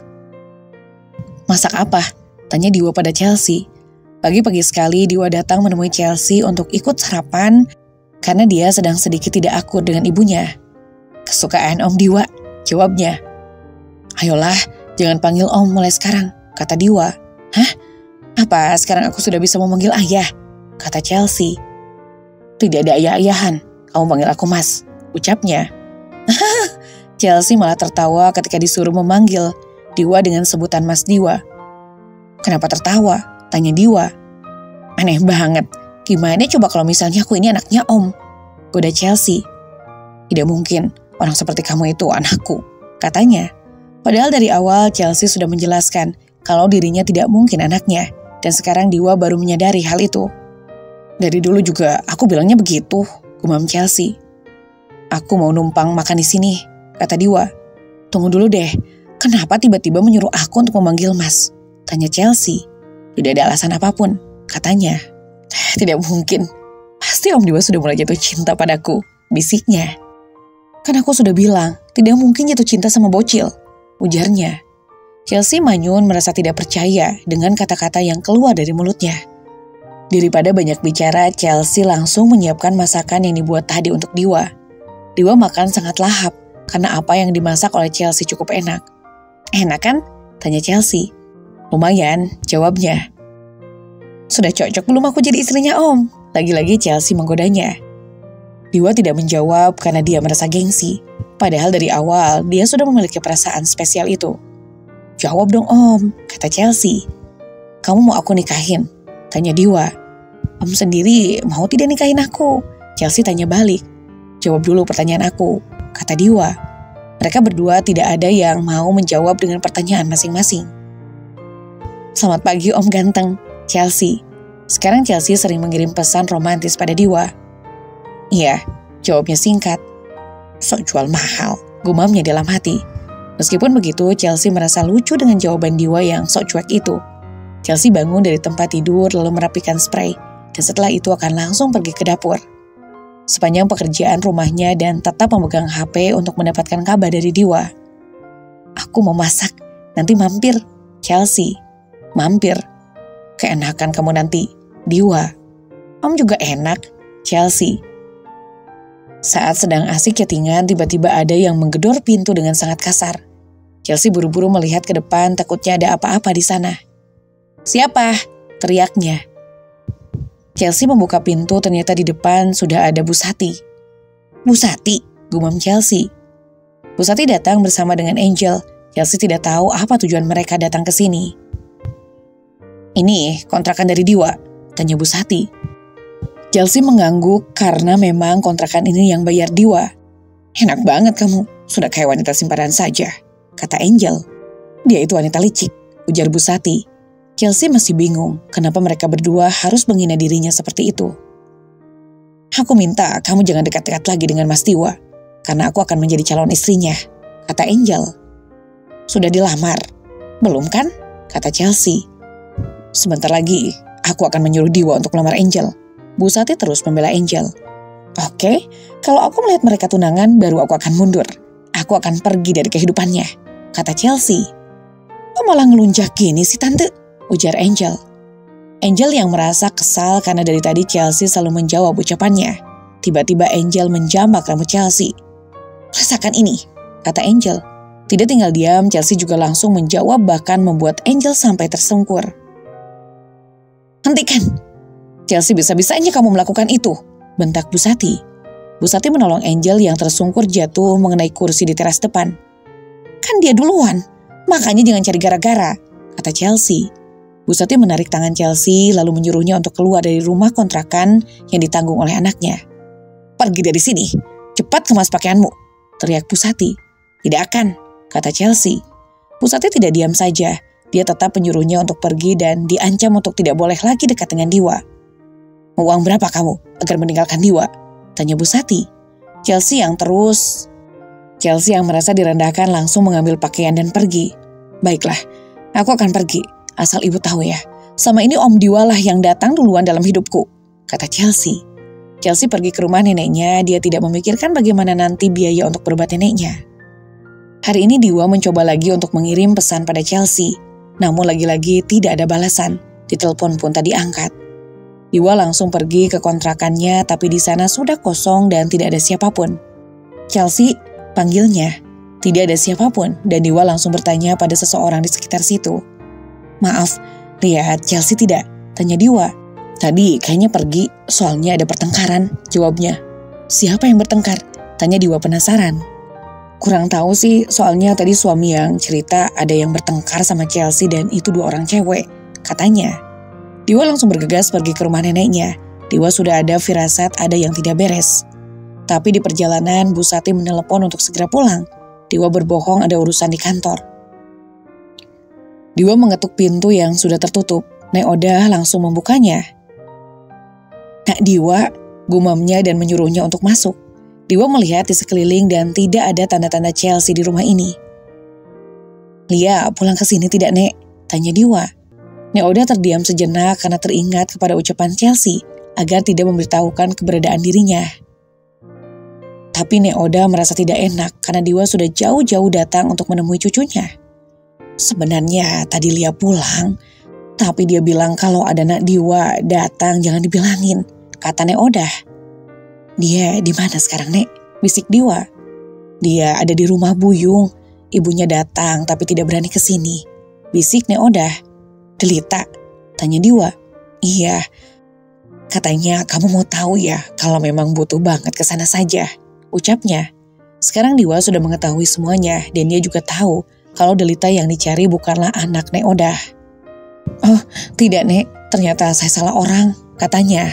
Masak apa? Tanya Diwa pada Chelsea. Pagi-pagi sekali Diwa datang menemui Chelsea untuk ikut sarapan karena dia sedang sedikit tidak akur dengan ibunya. Kesukaan Om Diwa, jawabnya. Ayolah, jangan panggil Om mulai sekarang, kata Diwa. Hah? Apa sekarang aku sudah bisa memanggil ayah? Kata Chelsea. Tidak ada ayah-ayahan, kamu panggil aku Mas, ucapnya. Chelsea malah tertawa ketika disuruh memanggil Diwa dengan sebutan Mas Diwa. Kenapa tertawa? Tanya Diwa. Aneh banget, gimana coba kalau misalnya aku ini anaknya Om? Goda Chelsea. Tidak mungkin, orang seperti kamu itu anakku, katanya. Padahal dari awal Chelsea sudah menjelaskan kalau dirinya tidak mungkin anaknya, dan sekarang Diwa baru menyadari hal itu. Dari dulu juga aku bilangnya begitu, gumam Chelsea. Aku mau numpang makan di sini, kata Diwa. Tunggu dulu deh, kenapa tiba-tiba menyuruh aku untuk memanggil Mas? Tanya Chelsea. Tidak ada alasan apapun, katanya. Tidak mungkin, pasti Om Diwa sudah mulai jatuh cinta padaku, bisiknya. Kan aku sudah bilang, tidak mungkin jatuh cinta sama bocil, ujarnya. Chelsea manyun merasa tidak percaya dengan kata-kata yang keluar dari mulutnya. Daripada banyak bicara, Chelsea langsung menyiapkan masakan yang dibuat tadi untuk Diwa. Diwa makan sangat lahap karena apa yang dimasak oleh Chelsea cukup enak. Enak kan? Tanya Chelsea. Lumayan, jawabnya. Sudah cocok belum aku jadi istrinya Om? Lagi-lagi Chelsea menggodanya. Diwa tidak menjawab karena dia merasa gengsi. Padahal dari awal dia sudah memiliki perasaan spesial itu. Jawab dong Om, kata Chelsea. Kamu mau aku nikahin? Tanya Diwa. Om sendiri mau tidak nikahin aku? Chelsea tanya balik. Jawab dulu pertanyaan aku, kata Diwa. Mereka berdua tidak ada yang mau menjawab dengan pertanyaan masing-masing. Selamat pagi Om ganteng, Chelsea. Sekarang Chelsea sering mengirim pesan romantis pada Diwa. Iya, jawabnya singkat. Sok jual mahal, gumamnya dalam hati. Meskipun begitu, Chelsea merasa lucu dengan jawaban Diwa yang sok cuek itu. Chelsea bangun dari tempat tidur lalu merapikan spray, dan setelah itu akan langsung pergi ke dapur. Sepanjang pekerjaan rumahnya dan tetap memegang HP untuk mendapatkan kabar dari Diwa. Aku mau masak, nanti mampir, Chelsea. Mampir. Keenakan kamu nanti, Diwa. Om juga enak, Chelsea. Saat sedang asik chattingan, tiba-tiba ada yang menggedor pintu dengan sangat kasar. Chelsea buru-buru melihat ke depan, takutnya ada apa-apa di sana. Siapa? Teriaknya. Chelsea membuka pintu, ternyata di depan sudah ada Bu Sati. Bu Sati, gumam Chelsea. Bu Sati datang bersama dengan Angel. Chelsea tidak tahu apa tujuan mereka datang ke sini. Ini kontrakan dari Diwa, tanya Bu Sati. Chelsea mengangguk karena memang kontrakan ini yang bayar Diwa. Enak banget kamu, sudah kayak wanita simpanan saja, kata Angel. Dia itu wanita licik, ujar Bu Sati. Chelsea masih bingung kenapa mereka berdua harus menghina dirinya seperti itu. Aku minta kamu jangan dekat-dekat lagi dengan Mas Diwa, karena aku akan menjadi calon istrinya, kata Angel. Sudah dilamar? Belum kan? Kata Chelsea. Sebentar lagi, aku akan menyuruh Diwa untuk melamar Angel. Bu Sati terus membela Angel. Oke, kalau aku melihat mereka tunangan, baru aku akan mundur. Aku akan pergi dari kehidupannya, kata Chelsea. Kok malah ngelunjak gini sih tante? Ujar Angel. Angel yang merasa kesal karena dari tadi Chelsea selalu menjawab ucapannya. Tiba-tiba Angel menjambak rambut Chelsea. Rasakan ini, kata Angel. Tidak tinggal diam, Chelsea juga langsung menjawab bahkan membuat Angel sampai tersungkur. Hentikan! Chelsea, bisa-bisanya kamu melakukan itu, bentak Bu Sati. Bu Sati menolong Angel yang tersungkur jatuh mengenai kursi di teras depan. Kan dia duluan, makanya jangan cari gara-gara, kata Chelsea. Bu Sati menarik tangan Chelsea lalu menyuruhnya untuk keluar dari rumah kontrakan yang ditanggung oleh anaknya. Pergi dari sini, cepat kemas pakaianmu, teriak Bu Sati. Tidak akan, kata Chelsea. Bu Sati tidak diam saja, dia tetap menyuruhnya untuk pergi dan diancam untuk tidak boleh lagi dekat dengan Diwa. Mau uang berapa kamu agar meninggalkan Diwa? Tanya Bu Sati. Chelsea yang merasa direndahkan langsung mengambil pakaian dan pergi. Baiklah, aku akan pergi. Asal ibu tahu ya, sama ini Om Diwa lah yang datang duluan dalam hidupku, kata Chelsea. Chelsea pergi ke rumah neneknya, dia tidak memikirkan bagaimana nanti biaya untuk berobat neneknya. Hari ini Diwa mencoba lagi untuk mengirim pesan pada Chelsea, namun lagi-lagi tidak ada balasan, ditelepon pun tak diangkat. Diwa langsung pergi ke kontrakannya, tapi di sana sudah kosong dan tidak ada siapapun. Chelsea, panggilnya. Tidak ada siapapun dan Dewa langsung bertanya pada seseorang di sekitar situ. "Maaf, lihat Chelsea tidak?" tanya Dewa. "Tadi kayaknya pergi, soalnya ada pertengkaran," jawabnya. "Siapa yang bertengkar?" tanya Dewa penasaran. "Kurang tahu sih, soalnya tadi suami yang cerita ada yang bertengkar sama Chelsea dan itu 2 orang cewek," katanya. Dewa langsung bergegas pergi ke rumah neneknya. Dewa sudah ada firasat ada yang tidak beres. Tapi di perjalanan Bu Sati menelepon untuk segera pulang. Dewa berbohong ada urusan di kantor. Dewa mengetuk pintu yang sudah tertutup. Nek Odah langsung membukanya. "Nak Dewa," gumamnya dan menyuruhnya untuk masuk. Dewa melihat di sekeliling dan tidak ada tanda-tanda Chelsea di rumah ini. "Lia, pulang ke sini tidak, Nek?" tanya Dewa. Nek Odah terdiam sejenak karena teringat kepada ucapan Chelsea agar tidak memberitahukan keberadaan dirinya. Tapi Nek Odah merasa tidak enak karena Dewa sudah jauh-jauh datang untuk menemui cucunya. Sebenarnya tadi Lia pulang, tapi dia bilang kalau ada Nak Dewa datang jangan dibilangin, kata Nek Odah. "Dia di mana sekarang, Nek?" bisik Dewa. "Dia ada di rumah Buyung. Ibunya datang tapi tidak berani ke sini," bisik Nek Odah. "Delita?" tanya Dewa. "Iya, katanya kamu mau tahu ya kalau memang butuh banget ke sana saja," ucapnya. Sekarang Dewa sudah mengetahui semuanya dan dia juga tahu kalau Delita yang dicari bukanlah anak Nek Odah. "Oh, tidak, Nek, ternyata saya salah orang," katanya.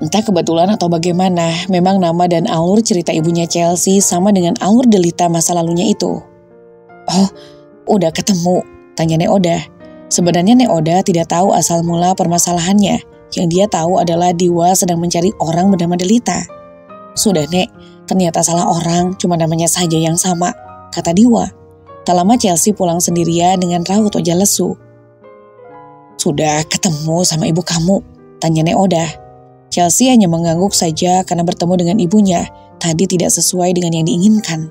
Entah kebetulan atau bagaimana, memang nama dan alur cerita ibunya Chelsea sama dengan alur Delita masa lalunya itu. "Oh, udah ketemu?" tanya Nek Odah. Sebenarnya Nek Odah tidak tahu asal mula permasalahannya. Yang dia tahu adalah Dewa sedang mencari orang bernama Delita. "Sudah, Nek, ternyata salah orang, cuma namanya saja yang sama," kata Dewa. Tak lama Chelsea pulang sendirian dengan raut wajah lesu. "Sudah ketemu sama ibu kamu?" tanya Nek Odah. Chelsea hanya mengangguk saja karena bertemu dengan ibunya tadi tidak sesuai dengan yang diinginkan.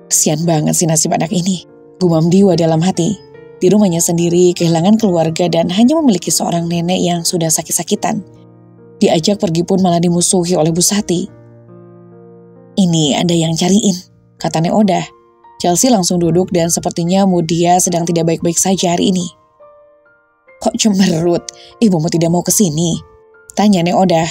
"Kesian banget sih nasib anak ini," gumam Dewa dalam hati. Di rumahnya sendiri kehilangan keluarga dan hanya memiliki seorang nenek yang sudah sakit-sakitan. Diajak pergi pun malah dimusuhi oleh Bu Sati. "Ini ada yang cariin," kata Nek Odah. Chelsea langsung duduk dan sepertinya mood dia sedang tidak baik-baik saja hari ini. "Kok cemberut? Ibumu tidak mau ke sini?" tanya Nek Odah.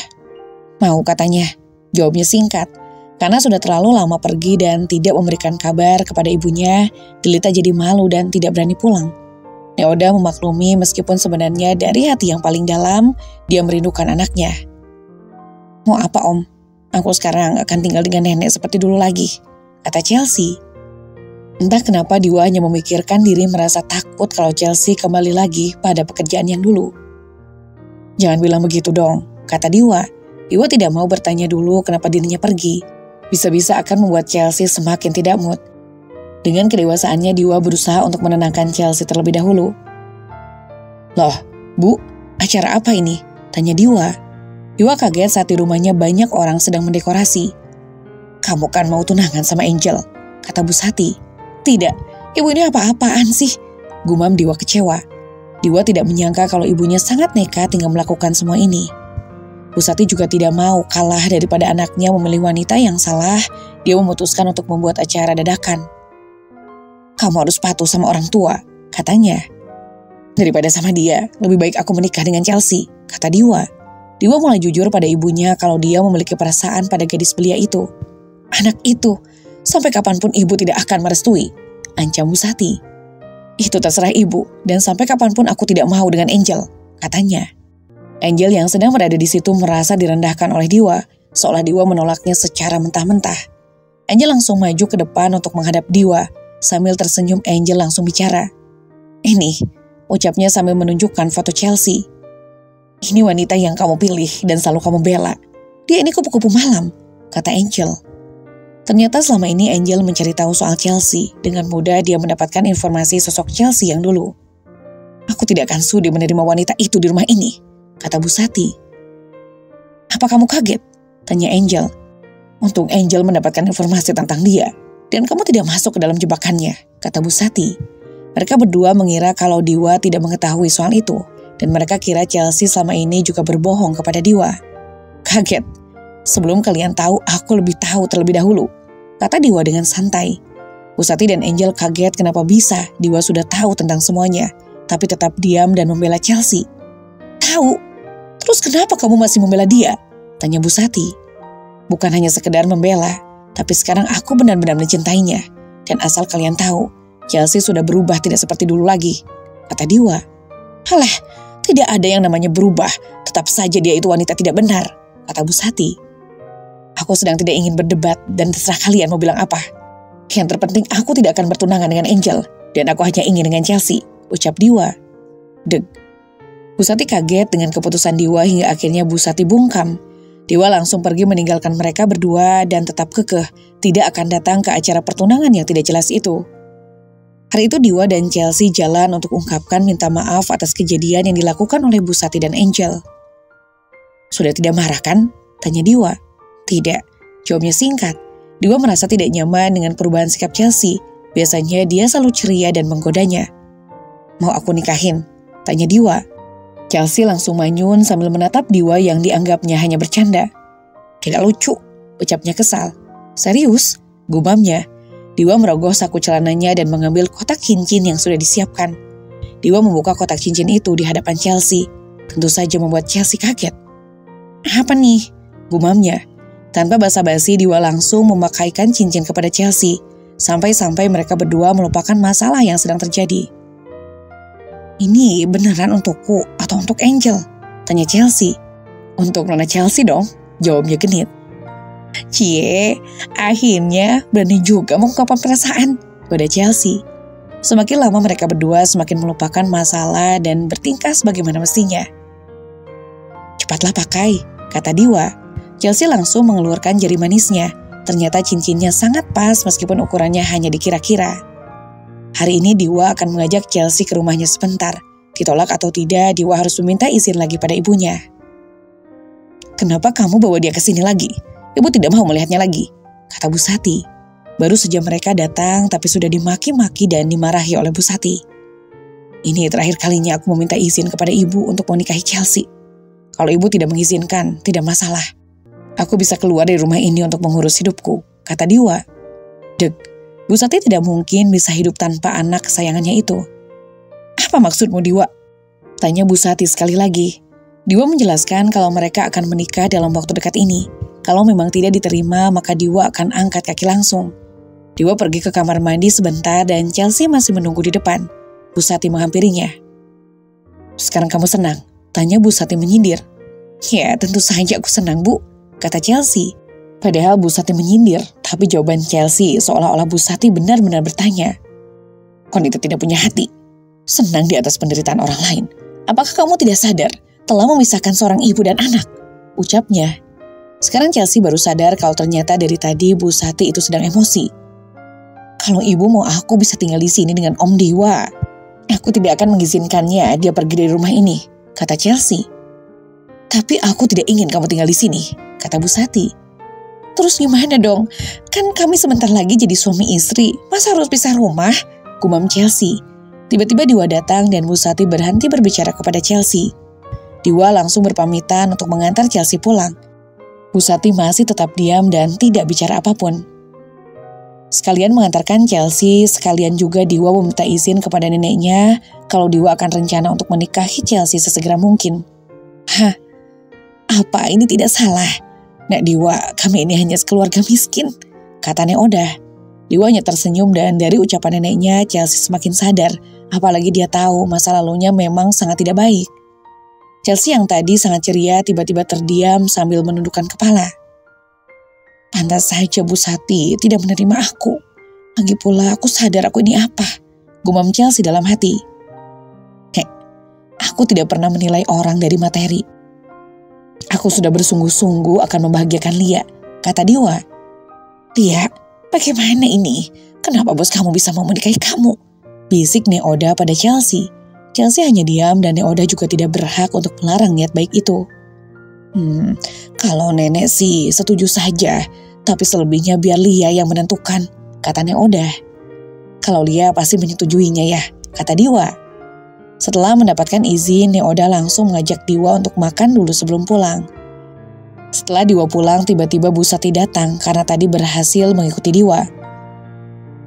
"Mau," katanya. Jawabnya singkat. Karena sudah terlalu lama pergi dan tidak memberikan kabar kepada ibunya, Delita jadi malu dan tidak berani pulang. Nek Odah memaklumi meskipun sebenarnya dari hati yang paling dalam, dia merindukan anaknya. "Mau apa, Om? Aku sekarang akan tinggal dengan nenek seperti dulu lagi," kata Chelsea. Entah kenapa Dewa hanya memikirkan diri merasa takut kalau Chelsea kembali lagi pada pekerjaan yang dulu. "Jangan bilang begitu dong," kata Dewa. Dewa tidak mau bertanya dulu kenapa dirinya pergi. Bisa-bisa akan membuat Chelsea semakin tidak mood. Dengan kedewasaannya Dewa berusaha untuk menenangkan Chelsea terlebih dahulu. "Loh, Bu, acara apa ini?" tanya Dewa. Dewa kaget saat di rumahnya banyak orang sedang mendekorasi. "Kamu kan mau tunangan sama Angel," kata Bu Sati. "Tidak, ibu ini apa-apaan sih?" gumam Dewa kecewa. Dewa tidak menyangka kalau ibunya sangat nekat hingga melakukan semua ini. Bu Sati juga tidak mau kalah daripada anaknya memilih wanita yang salah. Dia memutuskan untuk membuat acara dadakan. "Kamu harus patuh sama orang tua," katanya. "Daripada sama dia, lebih baik aku menikah dengan Chelsea," kata Dewa. Dewa mulai jujur pada ibunya kalau dia memiliki perasaan pada gadis belia itu. "Anak itu, sampai kapanpun ibu tidak akan merestui," ancam Bu Sati. "Itu terserah ibu, dan sampai kapanpun aku tidak mau dengan Angel," katanya. Angel yang sedang berada di situ merasa direndahkan oleh Dewa, seolah Dewa menolaknya secara mentah-mentah. Angel langsung maju ke depan untuk menghadap Dewa. Sambil tersenyum Angel langsung bicara. "Ini," ucapnya sambil menunjukkan foto Chelsea. "Ini wanita yang kamu pilih dan selalu kamu bela. Dia ini kupu-kupu malam," kata Angel. Ternyata selama ini Angel mencari tahu soal Chelsea. Dengan mudah dia mendapatkan informasi sosok Chelsea yang dulu. "Aku tidak akan sudi menerima wanita itu di rumah ini," kata Bu Sati. "Apa kamu kaget?" tanya Angel. "Untung Angel mendapatkan informasi tentang dia, dan kamu tidak masuk ke dalam jebakannya," kata Bu Sati. Mereka berdua mengira kalau Dewa tidak mengetahui soal itu, dan mereka kira Chelsea selama ini juga berbohong kepada Dewa. "Kaget? Sebelum kalian tahu, aku lebih tahu terlebih dahulu," kata Diwa dengan santai. Busati dan Angel kaget kenapa bisa Diwa sudah tahu tentang semuanya, tapi tetap diam dan membela Chelsea. Tahu? Terus kenapa kamu masih membela dia? Tanya Busati. Bukan hanya sekedar membela, tapi sekarang aku benar-benar mencintainya. Dan asal kalian tahu, Chelsea sudah berubah tidak seperti dulu lagi, kata Diwa. Halah, tidak ada yang namanya berubah, tetap saja dia itu wanita tidak benar, kata Busati. Aku sedang tidak ingin berdebat dan terserah kalian mau bilang apa. Yang terpenting aku tidak akan bertunangan dengan Angel dan aku hanya ingin dengan Chelsea, ucap Diwa. Deg. Busati kaget dengan keputusan Diwa hingga akhirnya Busati bungkam. Diwa langsung pergi meninggalkan mereka berdua dan tetap kekeh tidak akan datang ke acara pertunangan yang tidak jelas itu. Hari itu Diwa dan Chelsea jalan untuk ungkapkan minta maaf atas kejadian yang dilakukan oleh Busati dan Angel. Sudah tidak marah kan? Tanya Diwa. Tidak, jawabnya singkat. Diwa merasa tidak nyaman dengan perubahan sikap Chelsea. Biasanya dia selalu ceria dan menggodanya. Mau aku nikahin? Tanya Diwa. Chelsea langsung manyun sambil menatap Diwa yang dianggapnya hanya bercanda. Tidak lucu, ucapnya kesal. Serius? Gumamnya. Diwa merogoh saku celananya dan mengambil kotak cincin yang sudah disiapkan. Diwa membuka kotak cincin itu di hadapan Chelsea. Tentu saja membuat Chelsea kaget. Apa nih? Gumamnya. Tanpa basa-basi, Diwa langsung memakaikan cincin kepada Chelsea, sampai-sampai mereka berdua melupakan masalah yang sedang terjadi. Ini beneran untukku atau untuk Angel? Tanya Chelsea. Untuk Nona Chelsea dong, jawabnya genit. Cie, akhirnya berani juga mengungkapkan perasaan, goda Chelsea. Semakin lama mereka berdua semakin melupakan masalah dan bertingkah sebagaimana mestinya. Cepatlah pakai, kata Diwa. Chelsea langsung mengeluarkan jari manisnya. Ternyata cincinnya sangat pas meskipun ukurannya hanya dikira-kira. Hari ini Diwa akan mengajak Chelsea ke rumahnya sebentar. Ditolak atau tidak, Diwa harus meminta izin lagi pada ibunya. Kenapa kamu bawa dia ke sini lagi? Ibu tidak mau melihatnya lagi, kata Busati. Baru saja mereka datang tapi sudah dimaki-maki dan dimarahi oleh Busati. Ini terakhir kalinya aku meminta izin kepada ibu untuk menikahi Chelsea. Kalau ibu tidak mengizinkan, tidak masalah. Aku bisa keluar dari rumah ini untuk mengurus hidupku, kata Diwa. Deg, Busati tidak mungkin bisa hidup tanpa anak kesayangannya itu. Apa maksudmu, Diwa? Tanya Busati sekali lagi. Diwa menjelaskan kalau mereka akan menikah dalam waktu dekat ini. Kalau memang tidak diterima, maka Diwa akan angkat kaki langsung. Diwa pergi ke kamar mandi sebentar dan Chelsea masih menunggu di depan. Busati menghampirinya. Sekarang kamu senang? Tanya Busati menyindir. Ya, tentu saja aku senang, Bu, kata Chelsea. Padahal Busati menyindir, tapi jawaban Chelsea seolah-olah Busati benar-benar bertanya. Kon itu tidak punya hati. Senang di atas penderitaan orang lain. Apakah kamu tidak sadar telah memisahkan seorang ibu dan anak? Ucapnya. Sekarang Chelsea baru sadar kalau ternyata dari tadi Busati itu sedang emosi. Kalau ibu mau aku bisa tinggal di sini dengan Om Diwa. Aku tidak akan mengizinkannya dia pergi dari rumah ini, kata Chelsea. Tapi aku tidak ingin kamu tinggal di sini, kata Busati. Terus gimana dong? Kan kami sebentar lagi jadi suami istri. Masa harus pisah rumah? Gumam Chelsea. Tiba-tiba Diwa datang dan Busati berhenti berbicara kepada Chelsea. Diwa langsung berpamitan untuk mengantar Chelsea pulang. Busati masih tetap diam dan tidak bicara apapun. Sekalian mengantarkan Chelsea, sekalian juga Diwa meminta izin kepada neneknya kalau Diwa akan rencana untuk menikahi Chelsea sesegera mungkin. Hah? Apa ini tidak salah? Nek Diwa, kami ini hanya sekeluarga miskin, kata Nek Oda. Diwa hanya tersenyum dan dari ucapan neneknya Chelsea semakin sadar, apalagi dia tahu masa lalunya memang sangat tidak baik. Chelsea yang tadi sangat ceria tiba-tiba terdiam sambil menundukkan kepala. Pantas saja Busati tidak menerima aku. Lagi pula aku sadar aku ini apa, gumam Chelsea dalam hati. Aku tidak pernah menilai orang dari materi. Aku sudah bersungguh-sungguh akan membahagiakan Lia, kata Diwa. Lia, bagaimana ini? Kenapa bos kamu bisa mau menikahi kamu? Bisik Nek Oda pada Chelsea. Chelsea hanya diam dan Nek Oda juga tidak berhak untuk melarang niat baik itu. Kalau nenek sih setuju saja, tapi selebihnya biar Lia yang menentukan, kata Nek Oda. Kalau Lia pasti menyetujuinya ya, kata Diwa. Setelah mendapatkan izin, Nek Oda langsung mengajak Diwa untuk makan dulu sebelum pulang. Setelah Diwa pulang, tiba-tiba Bu Sati datang karena tadi berhasil mengikuti Diwa.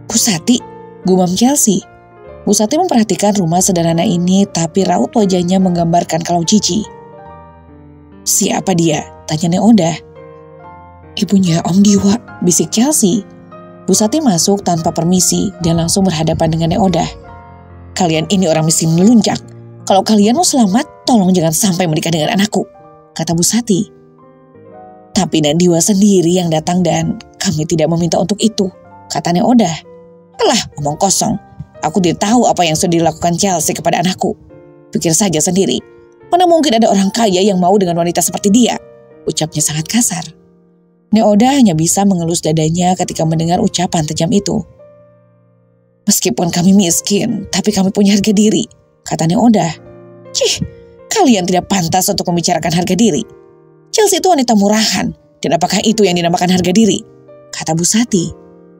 Bu Sati, gumam Chelsea. Bu Sati memperhatikan rumah sederhana ini, tapi raut wajahnya menggambarkan kalau jijik. Siapa dia? Tanya Neodah. Ibunya Om Diwa, bisik Chelsea. Bu Sati masuk tanpa permisi dan langsung berhadapan dengan Neodah. Kalian ini orang miskin melunjak. Kalau kalian mau selamat, tolong jangan sampai menikah dengan anakku, kata Bu Sati. Tapi Diwa sendiri yang datang dan kami tidak meminta untuk itu, kata Neodah. Alah, omong kosong. Aku tidak tahu apa yang sudah dilakukan Chelsea kepada anakku. Pikir saja sendiri. Mana mungkin ada orang kaya yang mau dengan wanita seperti dia? Ucapnya sangat kasar. Neodah hanya bisa mengelus dadanya ketika mendengar ucapan tajam itu. Meskipun kami miskin, tapi kami punya harga diri, kata Neodah. Cih, kalian tidak pantas untuk membicarakan harga diri. Chelsea itu wanita murahan, dan apakah itu yang dinamakan harga diri? Kata Bu Sati.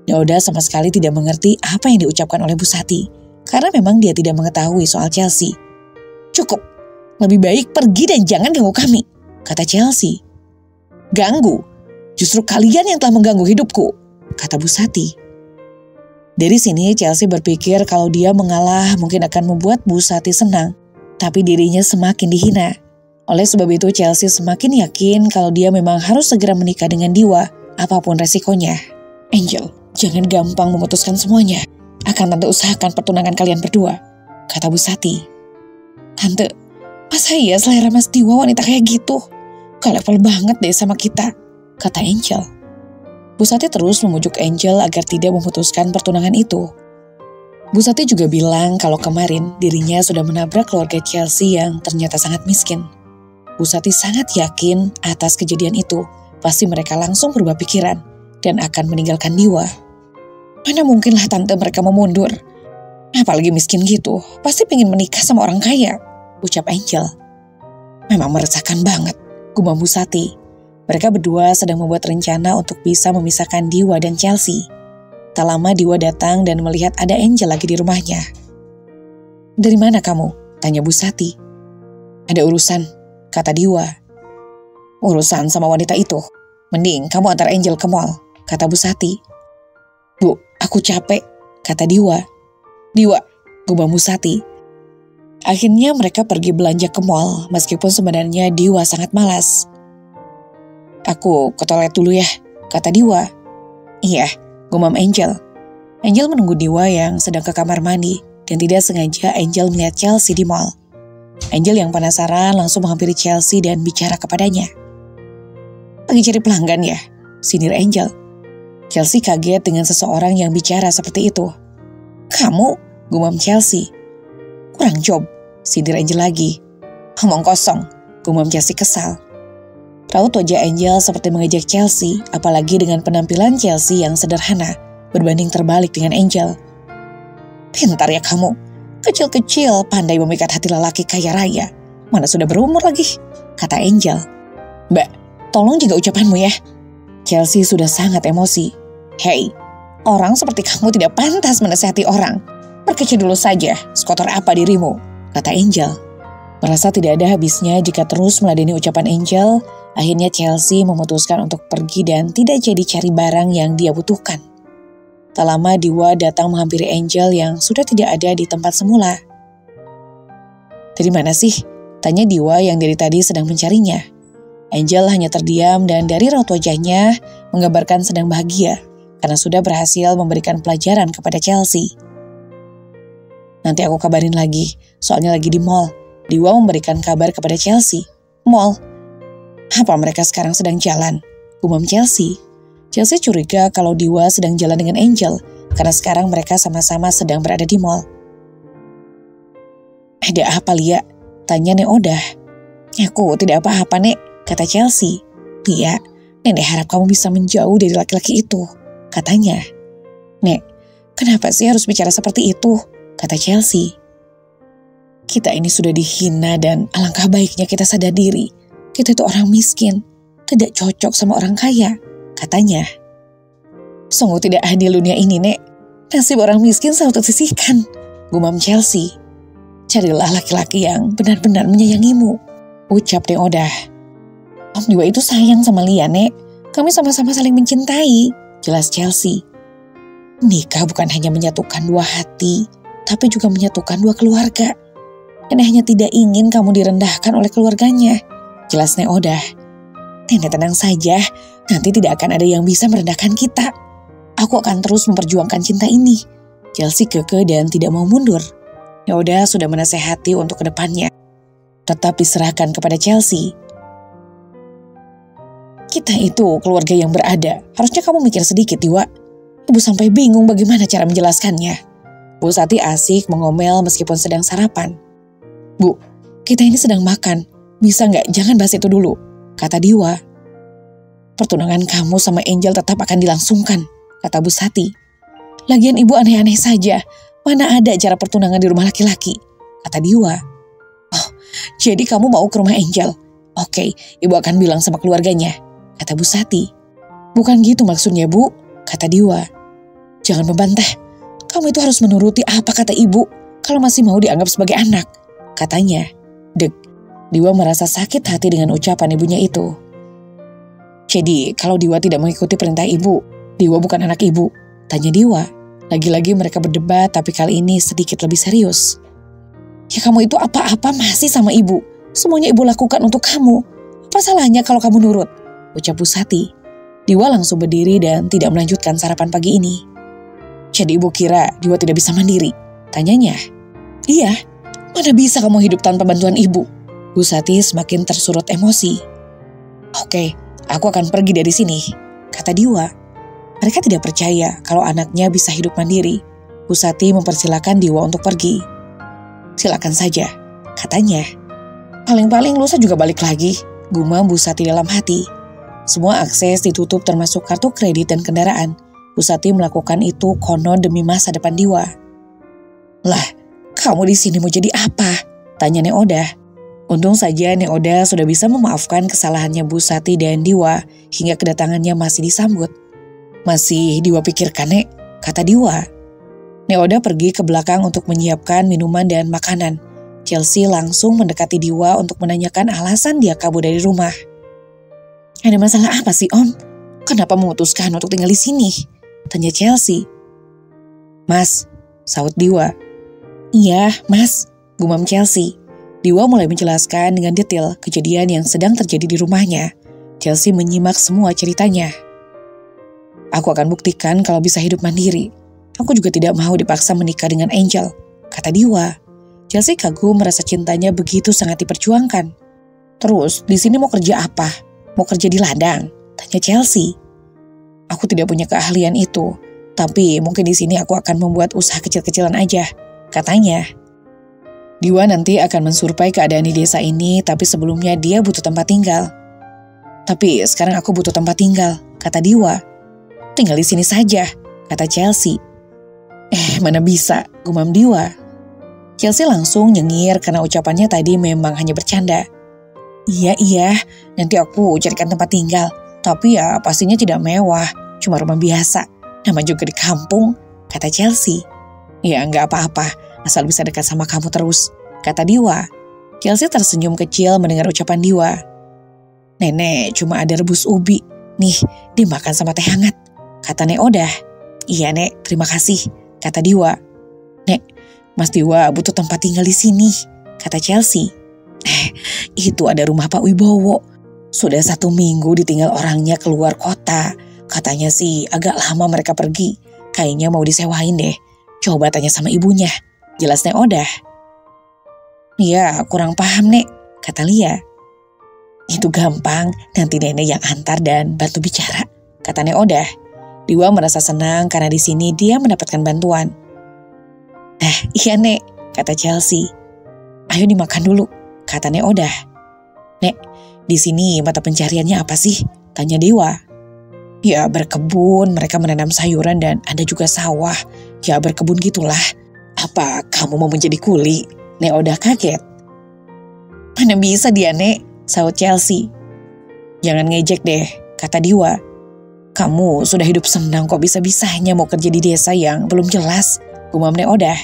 Neodah sama sekali tidak mengerti apa yang diucapkan oleh Bu Sati, karena memang dia tidak mengetahui soal Chelsea. Cukup, lebih baik pergi dan jangan ganggu kami, kata Chelsea. Ganggu? Justru kalian yang telah mengganggu hidupku, kata Bu Sati. Dari sini Chelsea berpikir kalau dia mengalah mungkin akan membuat Bu Sati senang, tapi dirinya semakin dihina. Oleh sebab itu Chelsea semakin yakin kalau dia memang harus segera menikah dengan Diwa, apapun resikonya. Angel, jangan gampang memutuskan semuanya. Akan Tante usahakan pertunangan kalian berdua, kata Bu Sati. Tante, masa iya selera Mas Diwa wanita kayak gitu? Gak level banget deh sama kita, kata Angel. Bu Sati terus memujuk Angel agar tidak memutuskan pertunangan itu. Bu Sati juga bilang kalau kemarin dirinya sudah menabrak keluarga Chelsea yang ternyata sangat miskin. Bu Sati sangat yakin atas kejadian itu, pasti mereka langsung berubah pikiran dan akan meninggalkan Diwa. Mana mungkinlah tante mereka mau mundur. Apalagi miskin gitu, pasti pengen menikah sama orang kaya, ucap Angel. Memang meresahkan banget, gumam Bu Sati. Mereka berdua sedang membuat rencana untuk bisa memisahkan Diwa dan Chelsea. Tak lama Diwa datang dan melihat ada Angel lagi di rumahnya. Dari mana kamu? Tanya Bu Sati. Ada urusan, kata Diwa. Urusan sama wanita itu? Mending kamu antar Angel ke mall, kata Bu Sati. Bu, aku capek, kata Diwa. Diwa, gumam Bu Sati. Akhirnya mereka pergi belanja ke mall, meskipun sebenarnya Diwa sangat malas. Aku ke toilet dulu ya, kata Diwa. Iya, gumam Angel. Angel menunggu Diwa yang sedang ke kamar mandi, dan tidak sengaja Angel melihat Chelsea di mall. Angel yang penasaran langsung menghampiri Chelsea dan bicara kepadanya. Lagi cari pelanggan ya? Sindir Angel. Chelsea kaget dengan seseorang yang bicara seperti itu. Kamu? Gumam Chelsea. Kurang job, sindir Angel lagi. Omong kosong, gumam Chelsea kesal. Raut wajah Angel seperti mengejek Chelsea, apalagi dengan penampilan Chelsea yang sederhana, berbanding terbalik dengan Angel. Pintar ya kamu, kecil-kecil pandai memikat hati lelaki kaya raya. Mana sudah berumur lagi, kata Angel. Mbak, tolong jaga ucapanmu ya. Chelsea sudah sangat emosi. Hei, orang seperti kamu tidak pantas menasihati orang. Berkaca dulu saja, sekotor apa dirimu, kata Angel. Merasa tidak ada habisnya jika terus meladeni ucapan Angel, akhirnya Chelsea memutuskan untuk pergi dan tidak jadi cari barang yang dia butuhkan. Tak lama Diwa datang menghampiri Angel yang sudah tidak ada di tempat semula. Dari mana sih? Tanya Diwa yang dari tadi sedang mencarinya. Angel hanya terdiam dan dari raut wajahnya menggambarkan sedang bahagia karena sudah berhasil memberikan pelajaran kepada Chelsea. Nanti aku kabarin lagi, soalnya lagi di mall. Diwa memberikan kabar kepada Chelsea. Mall? Apa mereka sekarang sedang jalan? Gumam Chelsea. Chelsea curiga kalau Diwa sedang jalan dengan Angel, karena sekarang mereka sama-sama sedang berada di mall. Ada apa, Lia? Tanya Neodah. Aku tidak apa-apa, Nek, kata Chelsea. Lia, Nenek harap kamu bisa menjauh dari laki-laki itu, katanya. Nek, kenapa sih harus bicara seperti itu? Kata Chelsea. Kita ini sudah dihina dan alangkah baiknya kita sadar diri. Kita itu orang miskin, tidak cocok sama orang kaya, katanya. Sungguh tidak adil dunia ini, Nek. Nasib orang miskin selalu tersisihkan, gumam Chelsea. Carilah laki-laki yang benar-benar menyayangimu, ucap Neodah. Om Dewa itu sayang sama Lia, Nek. Kami sama-sama saling mencintai, jelas Chelsea. Nikah bukan hanya menyatukan dua hati, tapi juga menyatukan dua keluarga. Nenek hanya tidak ingin kamu direndahkan oleh keluarganya, jelas Nek Odah. Nenek tenang saja, nanti tidak akan ada yang bisa merendahkan kita. Aku akan terus memperjuangkan cinta ini. Chelsea kekeh dan tidak mau mundur. Nek Odah sudah menasehati untuk kedepannya. Tetap diserahkan kepada Chelsea. Kita itu keluarga yang berada. Harusnya kamu mikir sedikit, Dewa. Ibu sampai bingung bagaimana cara menjelaskannya. Bu Sati asik mengomel meskipun sedang sarapan. Bu, kita ini sedang makan. Bisa nggak jangan bahas itu dulu, kata Dewa. Pertunangan kamu sama Angel tetap akan dilangsungkan, kata Bu Sati. Lagian ibu aneh-aneh saja. Mana ada acara pertunangan di rumah laki-laki, kata Dewa. Oh, jadi kamu mau ke rumah Angel? Oke, ibu akan bilang sama keluarganya, kata Bu Sati. Bukan gitu maksudnya, Bu, kata Dewa. Jangan membantah. Kamu itu harus menuruti apa kata ibu kalau masih mau dianggap sebagai anak, katanya. Dek, Dewa merasa sakit hati dengan ucapan ibunya itu. Jadi kalau Dewa tidak mengikuti perintah ibu, Dewa bukan anak ibu, tanya Dewa. Lagi-lagi mereka berdebat tapi kali ini sedikit lebih serius. Ya kamu itu apa-apa masih sama ibu. Semuanya ibu lakukan untuk kamu. Apa salahnya kalau kamu nurut? Ucap Bu Sati. Dewa langsung berdiri dan tidak melanjutkan sarapan pagi ini. Jadi ibu kira Dewa tidak bisa mandiri? Tanyanya. Iya, mana bisa kamu hidup tanpa bantuan ibu? Bu Sati semakin tersurut emosi. Oke, aku akan pergi dari sini, kata Dewa. Mereka tidak percaya kalau anaknya bisa hidup mandiri. Bu Sati mempersilahkan Dewa untuk pergi. Silakan saja, katanya. Paling-paling lusa juga balik lagi, gumam Bu Sati dalam hati. Semua akses ditutup termasuk kartu kredit dan kendaraan. Bu Sati melakukan itu konon demi masa depan Dewa. Lah, kamu di sini mau jadi apa? Tanya Nek Odah. Untung saja Nek Odah sudah bisa memaafkan kesalahannya Bu Sati dan Dewa hingga kedatangannya masih disambut. Masih Dewa pikirkan, Nek, kata Dewa. Nek Odah pergi ke belakang untuk menyiapkan minuman dan makanan. Chelsea langsung mendekati Dewa untuk menanyakan alasan dia kabur dari rumah. Ada masalah apa sih, Om? Kenapa memutuskan untuk tinggal di sini? Tanya Chelsea. Mas, sahut Dewa. Iya, Mas, gumam Chelsea. Dewa mulai menjelaskan dengan detail kejadian yang sedang terjadi di rumahnya. Chelsea menyimak semua ceritanya. Aku akan buktikan kalau bisa hidup mandiri. Aku juga tidak mau dipaksa menikah dengan Angel, kata Dewa. Chelsea kagum merasa cintanya begitu sangat diperjuangkan. Terus di sini mau kerja apa? Mau kerja di ladang? Tanya Chelsea. Aku tidak punya keahlian itu, tapi mungkin di sini aku akan membuat usaha kecil-kecilan aja, katanya. Dewa nanti akan mensurvei keadaan di desa ini, tapi sebelumnya dia butuh tempat tinggal. Tapi sekarang aku butuh tempat tinggal, kata Dewa. Tinggal di sini saja, kata Chelsea. Mana bisa, gumam Dewa. Chelsea langsung nyengir karena ucapannya tadi memang hanya bercanda. Iya, nanti aku carikan tempat tinggal. Tapi ya pastinya tidak mewah, cuma rumah biasa. Nama juga di kampung, kata Chelsea. Ya nggak apa-apa, asal bisa dekat sama kamu terus, kata Dewa. Chelsea tersenyum kecil mendengar ucapan Dewa. Nenek cuma ada rebus ubi, nih dimakan sama teh hangat, kata Nek Odah. Iya Nek, terima kasih, kata Dewa. Nek, Mas Dewa butuh tempat tinggal di sini, kata Chelsea. Itu ada rumah Pak Wibowo. Sudah 1 minggu ditinggal orangnya keluar kota. Katanya sih agak lama mereka pergi. Kayaknya mau disewain deh. Coba tanya sama ibunya, jelas Nek Odah. Iya, kurang paham Nek, kata Lia. Itu gampang, nanti nenek yang antar dan bantu bicara, kata Nek Odah. Dewa merasa senang karena di sini dia mendapatkan bantuan. Iya Nek, kata Chelsea. Ayo dimakan dulu, kata Nek Odah. Nek, di sini mata pencariannya apa sih? Tanya Dewa. Ya berkebun, mereka menanam sayuran dan ada juga sawah. Ya berkebun gitulah. Apa kamu mau menjadi kuli? Nek Odah kaget. Mana bisa dia Nek, sahut Chelsea. Jangan ngejek deh, kata Dewa. Kamu sudah hidup senang kok bisa-bisanya mau kerja di desa yang belum jelas, gumam Nek Odah.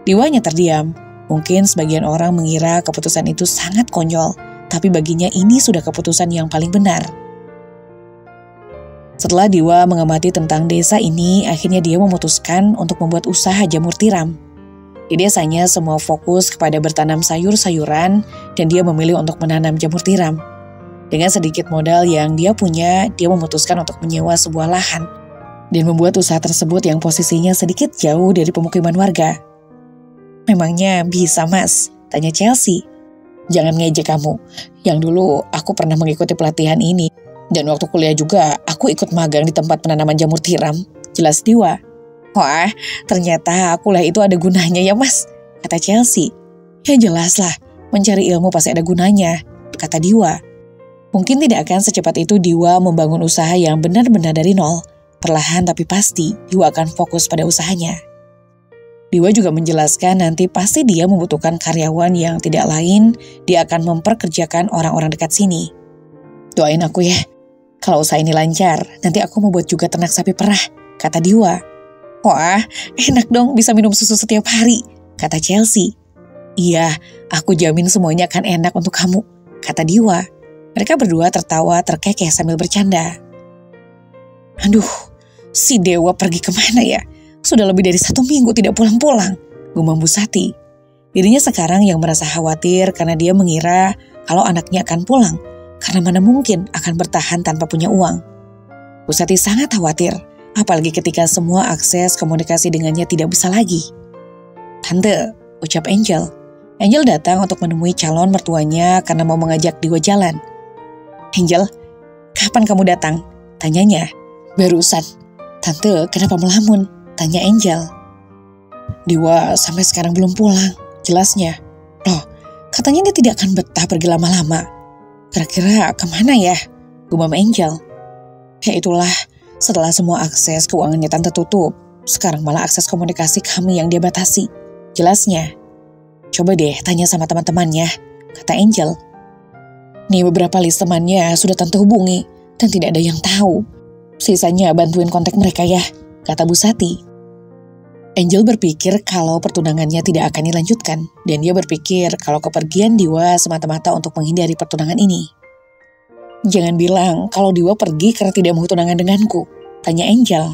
Dewanya terdiam. Mungkin sebagian orang mengira keputusan itu sangat konyol, tapi baginya ini sudah keputusan yang paling benar. Setelah Dewa mengamati tentang desa ini, akhirnya dia memutuskan untuk membuat usaha jamur tiram. Di desanya semua fokus kepada bertanam sayur-sayuran dan dia memilih untuk menanam jamur tiram. Dengan sedikit modal yang dia punya, dia memutuskan untuk menyewa sebuah lahan dan membuat usaha tersebut yang posisinya sedikit jauh dari pemukiman warga. "Memangnya bisa, Mas?" tanya Chelsea. "Jangan ngejek kamu. Yang dulu aku pernah mengikuti pelatihan ini. Dan waktu kuliah juga aku ikut magang di tempat penanaman jamur tiram," jelas Dewa. "Wah, ternyata kuliah itu ada gunanya ya, Mas," kata Chelsea. "Ya jelas lah, mencari ilmu pasti ada gunanya," kata Dewa. Mungkin tidak akan secepat itu Dewa membangun usaha yang benar-benar dari nol. Perlahan tapi pasti, Dewa akan fokus pada usahanya. Dewa juga menjelaskan nanti pasti dia membutuhkan karyawan yang tidak lain, dia akan memperkerjakan orang-orang dekat sini. "Doain aku ya, kalau usaha ini lancar, nanti aku mau buat juga ternak sapi perah," kata Dewa. "Wah, enak dong bisa minum susu setiap hari," kata Chelsea. "Iya, aku jamin semuanya akan enak untuk kamu," kata Dewa. Mereka berdua tertawa terkekeh sambil bercanda. "Aduh, si Dewa pergi kemana ya? Sudah lebih dari 1 minggu tidak pulang-pulang," gumam Bu Sati. Dirinya sekarang yang merasa khawatir karena dia mengira kalau anaknya akan pulang, karena mana mungkin akan bertahan tanpa punya uang. Bu Sati sangat khawatir, apalagi ketika semua akses komunikasi dengannya tidak bisa lagi. "Tante," ucap Angel. Angel datang untuk menemui calon mertuanya karena mau mengajak Dewa jalan. "Angel, kapan kamu datang?" tanyanya. "Barusan." "Tante, kenapa melamun?" tanya Angel. "Dewa sampai sekarang belum pulang," jelasnya. "Loh, katanya dia tidak akan betah pergi lama-lama. Kira-kira kemana ya?" gumam Angel. "Ya itulah, setelah semua akses keuangannya Tante tutup, sekarang malah akses komunikasi kami yang dia batasi," jelasnya. "Coba deh tanya sama teman-temannya," kata Angel. "Nih beberapa list temannya sudah Tante hubungi dan tidak ada yang tahu. Sisanya bantuin kontak mereka ya," kata Bu Sati. Angel berpikir kalau pertunangannya tidak akan dilanjutkan dan dia berpikir kalau kepergian Dewa semata-mata untuk menghindari pertunangan ini. "Jangan bilang kalau Dewa pergi karena tidak mau tunangan denganku," tanya Angel.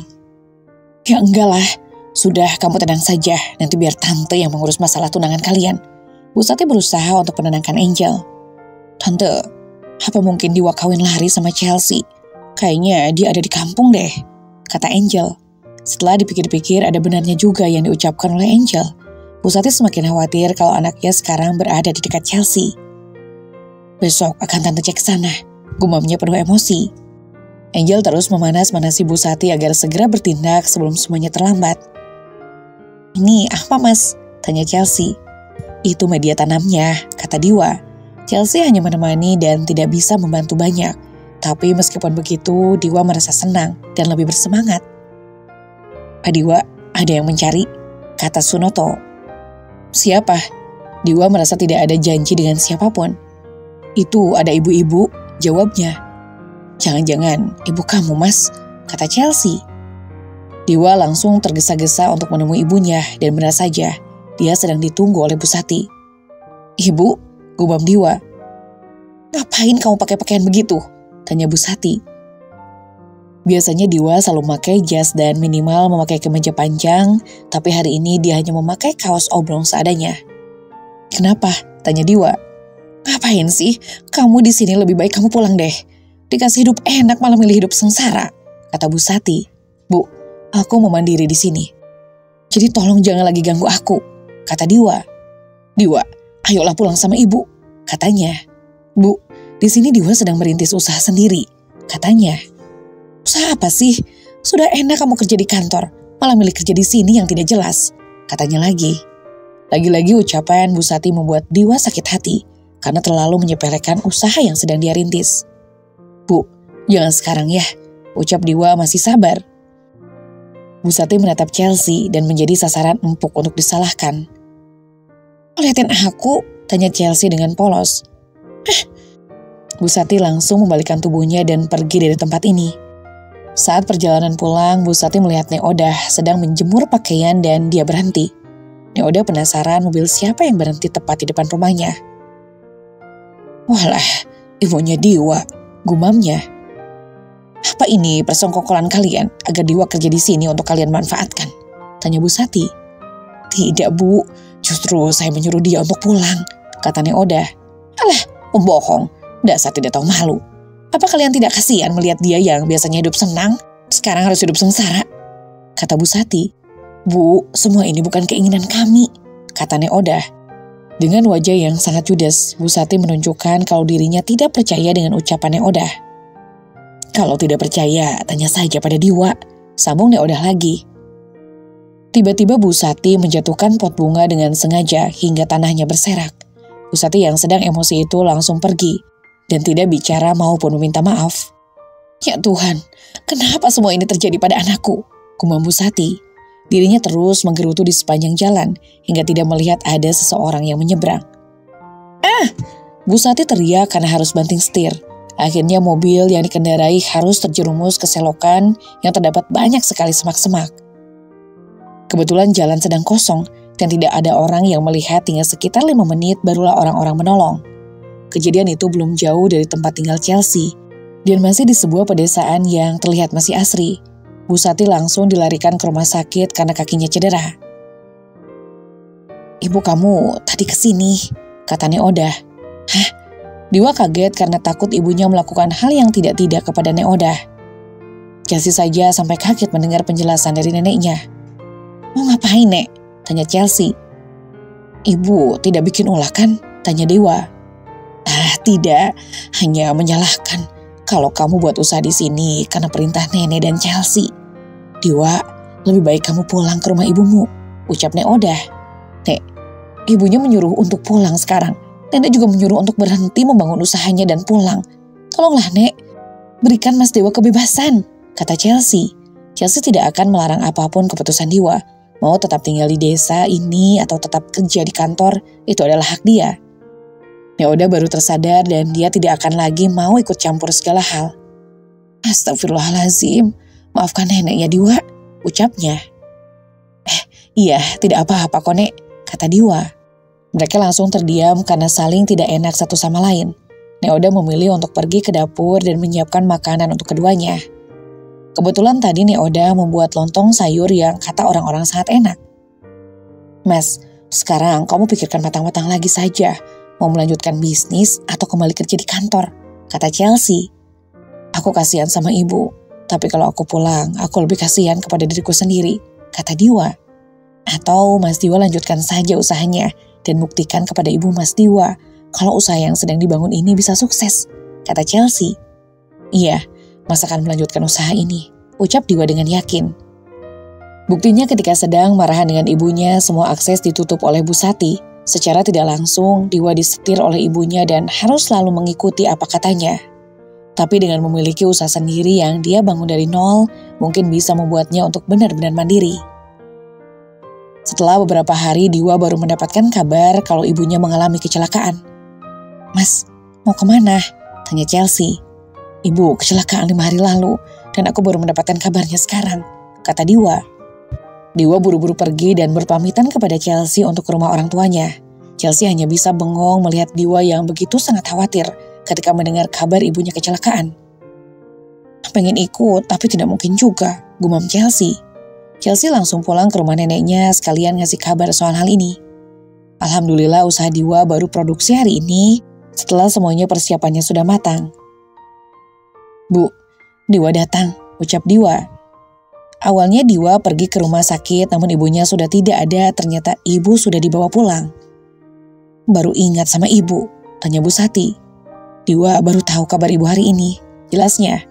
"Ya enggak lah, sudah kamu tenang saja, nanti biar Tante yang mengurus masalah tunangan kalian." Bu Sati berusaha untuk menenangkan Angel. "Tante, apa mungkin Dewa kawin lari sama Chelsea? Kayaknya dia ada di kampung deh," kata Angel. Setelah dipikir-pikir ada benarnya juga yang diucapkan oleh Angel. Bu Sati semakin khawatir kalau anaknya sekarang berada di dekat Chelsea. "Besok akan Tante cek sana," gumamnya penuh emosi. Angel terus memanas-manasi Bu Sati agar segera bertindak sebelum semuanya terlambat. "Ini apa, Mas?" tanya Chelsea. "Itu media tanamnya," kata Dewa. Chelsea hanya menemani dan tidak bisa membantu banyak. Tapi meskipun begitu, Dewa merasa senang dan lebih bersemangat. "Pak Dewa, ada yang mencari," kata Sunoto. "Siapa?" Dewa merasa tidak ada janji dengan siapapun. "Itu ada ibu-ibu," jawabnya. "Jangan-jangan ibu kamu, Mas," kata Chelsea. Dewa langsung tergesa-gesa untuk menemui ibunya dan benar saja, dia sedang ditunggu oleh Bu Sati. "Ibu," gumam Dewa. "Ngapain kamu pakai pakaian begitu?" tanya Bu Sati. Biasanya Dewa selalu memakai jas dan minimal memakai kemeja panjang, tapi hari ini dia hanya memakai kaos oblong seadanya. "Kenapa?" tanya Dewa. "Ngapain sih? Kamu di sini lebih baik kamu pulang deh. Dikasih hidup enak malah milih hidup sengsara," kata Bu Sati. "Bu, aku mau mandiri di sini. Jadi tolong jangan lagi ganggu aku," kata Dewa. "Dewa, ayolah pulang sama ibu," katanya. "Bu, di sini Dewa sedang merintis usaha sendiri," katanya. "Usaha apa sih? Sudah enak kamu kerja di kantor, malah milih kerja di sini yang tidak jelas," katanya lagi. Lagi-lagi ucapan Bu Sati membuat Dewa sakit hati karena terlalu menyepelekan usaha yang sedang dia rintis. "Bu, jangan sekarang ya," ucap Dewa masih sabar. Bu Sati menatap Chelsea dan menjadi sasaran empuk untuk disalahkan. "Liatin aku?" tanya Chelsea dengan polos. Bu Sati langsung membalikkan tubuhnya dan pergi dari tempat ini. Saat perjalanan pulang, Bu Sati melihat Neoda sedang menjemur pakaian dan dia berhenti. Neoda penasaran mobil siapa yang berhenti tepat di depan rumahnya. Walah, ibunya Dewa, gumamnya. Apa ini persengkokolan kalian agar Dewa kerja di sini untuk kalian manfaatkan? Tanya Bu Sati. Tidak Bu, justru saya menyuruh dia untuk pulang, kata Neoda. Alah, pembohong, dasar tidak tahu malu. Apa kalian tidak kasihan melihat dia yang biasanya hidup senang, sekarang harus hidup sengsara? Kata Bu Sati. Bu, semua ini bukan keinginan kami, kata Neoda. Dengan wajah yang sangat judes, Bu Sati menunjukkan kalau dirinya tidak percaya dengan ucapan Neoda. Kalau tidak percaya, tanya saja pada Dewa, sambung Neoda lagi. Tiba-tiba Bu Sati menjatuhkan pot bunga dengan sengaja hingga tanahnya berserak. Bu Sati yang sedang emosi itu langsung pergi dan tidak bicara maupun meminta maaf. Ya Tuhan, kenapa semua ini terjadi pada anakku? Gumam Bu Sati. Dirinya terus menggerutu di sepanjang jalan hingga tidak melihat ada seseorang yang menyeberang. Bu Sati teriak karena harus banting setir. Akhirnya mobil yang dikendarai harus terjerumus ke selokan yang terdapat banyak sekali semak-semak. Kebetulan jalan sedang kosong dan tidak ada orang yang melihat hingga sekitar 5 menit barulah orang-orang menolong. Kejadian itu belum jauh dari tempat tinggal Chelsea dan masih di sebuah pedesaan yang terlihat masih asri. Bu Sati langsung dilarikan ke rumah sakit karena kakinya cedera. Ibu kamu tadi kesini, kata Neoda. Hah? Dewa kaget karena takut ibunya melakukan hal yang tidak-tidak kepada Neoda. Chelsea saja sampai kaget mendengar penjelasan dari neneknya. Mau ngapain, Nek? Tanya Chelsea. Ibu tidak bikin ulah kan? Tanya Dewa. Tidak, hanya menyalahkan. Kalau kamu buat usaha di sini karena perintah nenek dan Chelsea. Dewa, lebih baik kamu pulang ke rumah ibumu, ucap Neoda. Nek, ibunya menyuruh untuk pulang sekarang. Nenek juga menyuruh untuk berhenti membangun usahanya dan pulang. Tolonglah Nek, berikan Mas Dewa kebebasan, kata Chelsea. Chelsea tidak akan melarang apapun keputusan Dewa. Mau tetap tinggal di desa ini atau tetap kerja di kantor, itu adalah hak dia. Neoda baru tersadar dan dia tidak akan lagi mau ikut campur segala hal. Astagfirullahaladzim, maafkan nenek ya Dewa, ucapnya. Iya, tidak apa-apa kok Nek, kata Dewa. Mereka langsung terdiam karena saling tidak enak satu sama lain. Neoda memilih untuk pergi ke dapur dan menyiapkan makanan untuk keduanya. Kebetulan tadi Neoda membuat lontong sayur yang kata orang-orang sangat enak. Mas, sekarang kamu pikirkan matang-matang lagi saja. Mau melanjutkan bisnis atau kembali kerja di kantor, kata Chelsea. Aku kasihan sama ibu, tapi kalau aku pulang, aku lebih kasihan kepada diriku sendiri, kata Dewa. Atau Mas Dewa lanjutkan saja usahanya dan buktikan kepada ibu Mas Dewa kalau usaha yang sedang dibangun ini bisa sukses, kata Chelsea. Iya, Mas akan melanjutkan usaha ini, ucap Dewa dengan yakin. Buktinya ketika sedang marahan dengan ibunya, semua akses ditutup oleh Bu Sati. Secara tidak langsung, Dewa disetir oleh ibunya dan harus selalu mengikuti apa katanya. Tapi dengan memiliki usaha sendiri yang dia bangun dari nol, mungkin bisa membuatnya untuk benar-benar mandiri. Setelah beberapa hari, Dewa baru mendapatkan kabar kalau ibunya mengalami kecelakaan. Mas, mau kemana? Tanya Chelsea. Ibu kecelakaan 5 hari lalu dan aku baru mendapatkan kabarnya sekarang, kata Dewa. Dewa buru-buru pergi dan berpamitan kepada Chelsea untuk ke rumah orang tuanya. Chelsea hanya bisa bengong melihat Dewa yang begitu sangat khawatir ketika mendengar kabar ibunya kecelakaan. Pengen ikut, tapi tidak mungkin juga, gumam Chelsea. Chelsea langsung pulang ke rumah neneknya sekalian ngasih kabar soal hal ini. Alhamdulillah usaha Dewa baru produksi hari ini setelah semuanya persiapannya sudah matang. Bu, Dewa datang, ucap Dewa. Awalnya Dewa pergi ke rumah sakit namun ibunya sudah tidak ada, ternyata ibu sudah dibawa pulang. Baru ingat sama ibu, tanya Bu Sati. Dewa baru tahu kabar ibu hari ini, jelasnya.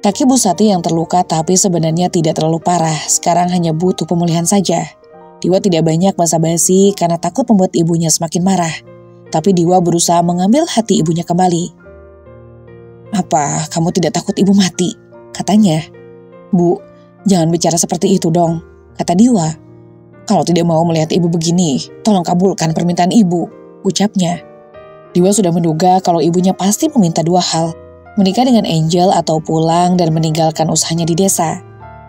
Kaki Bu Sati yang terluka tapi sebenarnya tidak terlalu parah, sekarang hanya butuh pemulihan saja. Dewa tidak banyak basa-basi karena takut membuat ibunya semakin marah. Tapi Dewa berusaha mengambil hati ibunya kembali. Apa kamu tidak takut ibu mati? Katanya. Bu, jangan bicara seperti itu dong, kata Dewa. Kalau tidak mau melihat ibu begini, tolong kabulkan permintaan ibu, ucapnya. Dewa sudah menduga kalau ibunya pasti meminta 2 hal, menikah dengan Angel atau pulang dan meninggalkan usahanya di desa.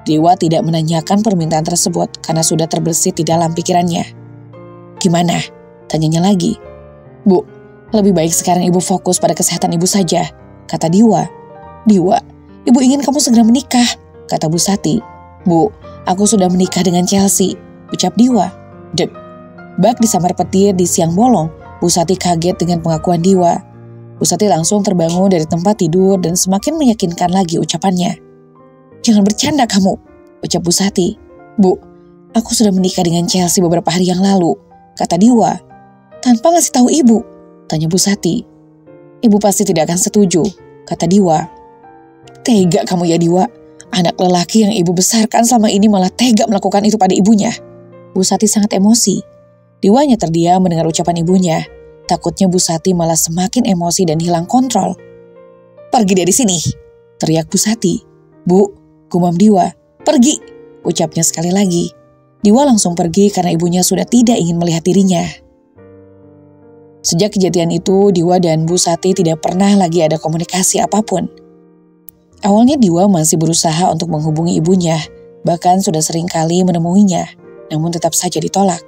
Dewa tidak menanyakan permintaan tersebut karena sudah terbersit di dalam pikirannya. Gimana? Tanyanya lagi. Bu, Lebih baik sekarang ibu fokus pada kesehatan ibu saja, kata Diwa. Diwa, ibu ingin kamu segera menikah, kata Bu Sati. Bu, aku sudah menikah dengan Chelsea, ucap Diwa. Dek, bak disambar petir di siang bolong. Bu Sati kaget dengan pengakuan Diwa. Bu Sati langsung terbangun dari tempat tidur dan semakin meyakinkan lagi ucapannya. Jangan bercanda kamu, ucap Bu Sati. Bu, aku sudah menikah dengan Chelsea beberapa hari yang lalu, kata Diwa. Tanpa ngasih tahu ibu, tanya Bu Sati. Ibu pasti tidak akan setuju, kata Diwa. Tega kamu ya Diwa, anak lelaki yang ibu besarkan selama ini malah tega melakukan itu pada ibunya. Bu Sati sangat emosi. Diwa hanya terdiam mendengar ucapan ibunya. Takutnya Bu Sati malah semakin emosi dan hilang kontrol. Pergi dari sini, teriak Bu Sati. Bu, gumam Diwa. Pergi, ucapnya sekali lagi. Diwa langsung pergi karena ibunya sudah tidak ingin melihat dirinya. Sejak kejadian itu, Diwa dan Bu Sati tidak pernah lagi ada komunikasi apapun. Awalnya Diwa masih berusaha untuk menghubungi ibunya, bahkan sudah sering kali menemuinya, namun tetap saja ditolak.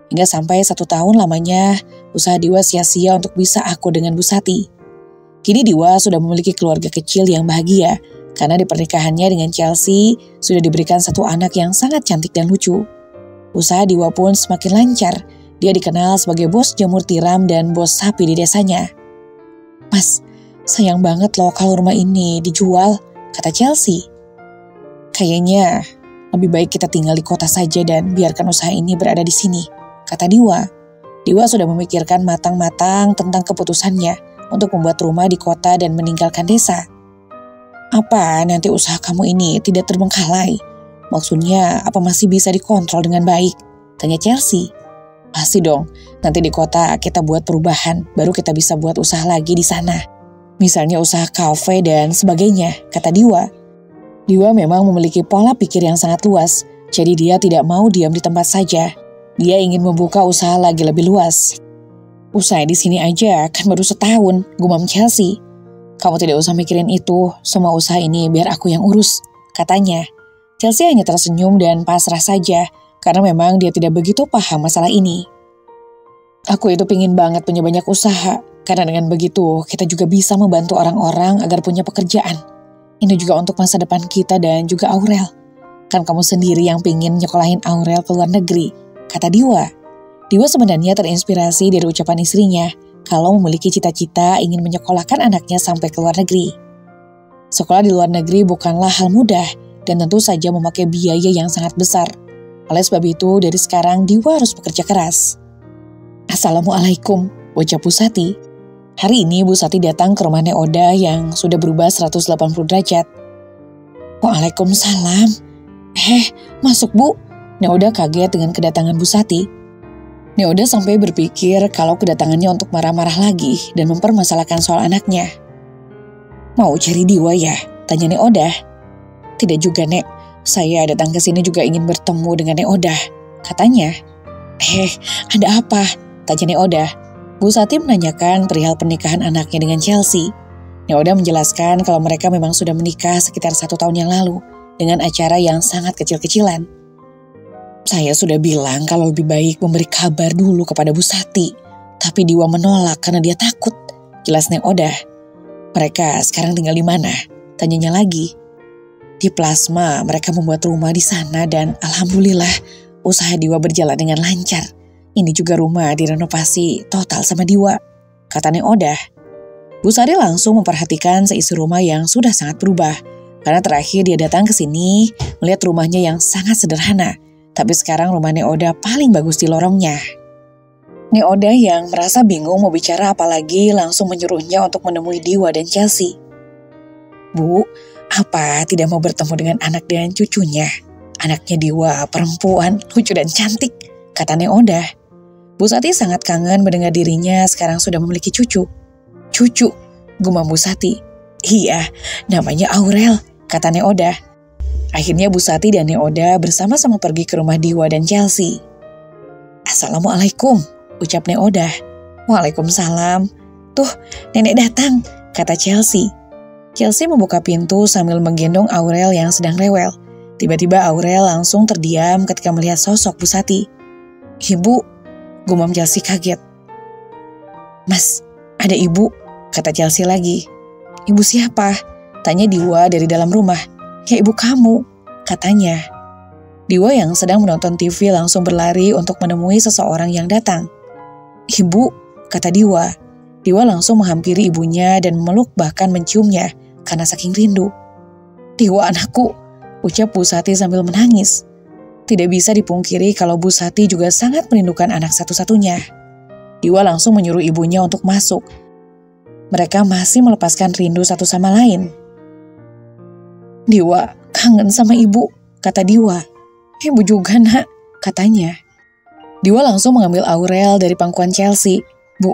Hingga sampai 1 tahun lamanya, usaha Diwa sia-sia untuk bisa akur dengan Bu Sati. Kini Diwa sudah memiliki keluarga kecil yang bahagia, karena di pernikahannya dengan Chelsea sudah diberikan 1 anak yang sangat cantik dan lucu. Usaha Diwa pun semakin lancar. Dia dikenal sebagai bos jamur tiram dan bos sapi di desanya. Mas, sayang banget loh kalau rumah ini dijual, kata Chelsea. Kayaknya lebih baik kita tinggal di kota saja dan biarkan usaha ini berada di sini, kata Diwa. Diwa sudah memikirkan matang-matang tentang keputusannya untuk membuat rumah di kota dan meninggalkan desa. Apa nanti usaha kamu ini tidak terbengkalai? Maksudnya apa masih bisa dikontrol dengan baik? Tanya Chelsea. Pasti dong, nanti di kota kita buat perubahan, baru kita bisa buat usaha lagi di sana. Misalnya usaha kafe dan sebagainya, kata Diwa. Diwa memang memiliki pola pikir yang sangat luas, jadi dia tidak mau diam di tempat saja. Dia ingin membuka usaha lagi lebih luas. Usaha di sini aja kan baru 1 tahun, gumam Chelsea. Kamu tidak usah mikirin itu, semua usaha ini biar aku yang urus, katanya. Chelsea hanya tersenyum dan pasrah saja, karena memang dia tidak begitu paham masalah ini. Aku itu pingin banget punya banyak usaha, karena dengan begitu kita juga bisa membantu orang-orang agar punya pekerjaan. Ini juga untuk masa depan kita dan juga Aurel. Kan kamu sendiri yang pingin nyekolahin Aurel ke luar negeri, kata Diwa. Diwa sebenarnya terinspirasi dari ucapan istrinya, kalau memiliki cita-cita ingin menyekolahkan anaknya sampai ke luar negeri. Sekolah di luar negeri bukanlah hal mudah, dan tentu saja memakai biaya yang sangat besar. Oleh sebab itu, dari sekarang Diwa harus bekerja keras. Assalamualaikum, ucap Bu Sati. Hari ini Bu Sati datang ke rumah Nek Oda yang sudah berubah 180 derajat. Waalaikumsalam. Masuk Bu. Nek Oda kaget dengan kedatangan Bu Sati. Nek Oda sampai berpikir kalau kedatangannya untuk marah-marah lagi dan mempermasalahkan soal anaknya. Mau cari Diwa ya? Tanya Nek Oda. Tidak juga Nek, saya datang ke sini juga ingin bertemu dengan Nek Oda, katanya. Ada apa? Tanya Nek Oda. Bu Sati menanyakan perihal pernikahan anaknya dengan Chelsea. Nek Oda menjelaskan kalau mereka memang sudah menikah sekitar 1 tahun yang lalu dengan acara yang sangat kecil-kecilan. Saya sudah bilang kalau lebih baik memberi kabar dulu kepada Bu Sati, tapi Diwa menolak karena dia takut, jelas Nek Oda. Mereka sekarang tinggal di mana? Tanyanya lagi. Di Plasma, mereka membuat rumah di sana dan alhamdulillah usaha Diwa berjalan dengan lancar. Ini juga rumah direnovasi total sama Diwa, kata Nek Oda. Bu Sari langsung memperhatikan seisi rumah yang sudah sangat berubah. Karena terakhir dia datang ke sini melihat rumahnya yang sangat sederhana. Tapi sekarang rumah Nek Oda paling bagus di lorongnya. Nek Oda yang merasa bingung mau bicara apalagi langsung menyuruhnya untuk menemui Diwa dan Chelsea. Bu, apa tidak mau bertemu dengan anak dan cucunya? Anaknya Diwa perempuan, lucu dan cantik, kata Nek Oda. Bu Sati sangat kangen mendengar dirinya sekarang sudah memiliki cucu. Cucu, gumam Bu Sati. Iya, namanya Aurel, kata Nek Oda. Akhirnya Bu Sati dan Nek Oda bersama-sama pergi ke rumah Diwa dan Chelsea. Assalamualaikum, ucap Nek Oda. Waalaikumsalam. Tuh, nenek datang, kata Chelsea. Chelsea membuka pintu sambil menggendong Aurel yang sedang rewel. Tiba-tiba Aurel langsung terdiam ketika melihat sosok Bu Sati. Ibu, gumam Chelsea kaget. Mas, Ada ibu, kata Chelsea lagi. Ibu siapa? Tanya Diwa dari dalam rumah. Ya ibu kamu, katanya. Diwa yang sedang menonton TV langsung berlari untuk menemui seseorang yang datang. Ibu, kata Diwa. Diwa langsung menghampiri ibunya dan memeluk bahkan menciumnya karena saking rindu. Diwa anakku, ucap Bu Sati sambil menangis. Tidak bisa dipungkiri kalau Bu Sati juga sangat merindukan anak satu-satunya. Diwa langsung menyuruh ibunya untuk masuk. Mereka masih melepaskan rindu satu sama lain. Diwa, kangen sama ibu, kata Diwa. Ibu juga nak, katanya. Diwa langsung mengambil Aurel dari pangkuan Chelsea. Bu,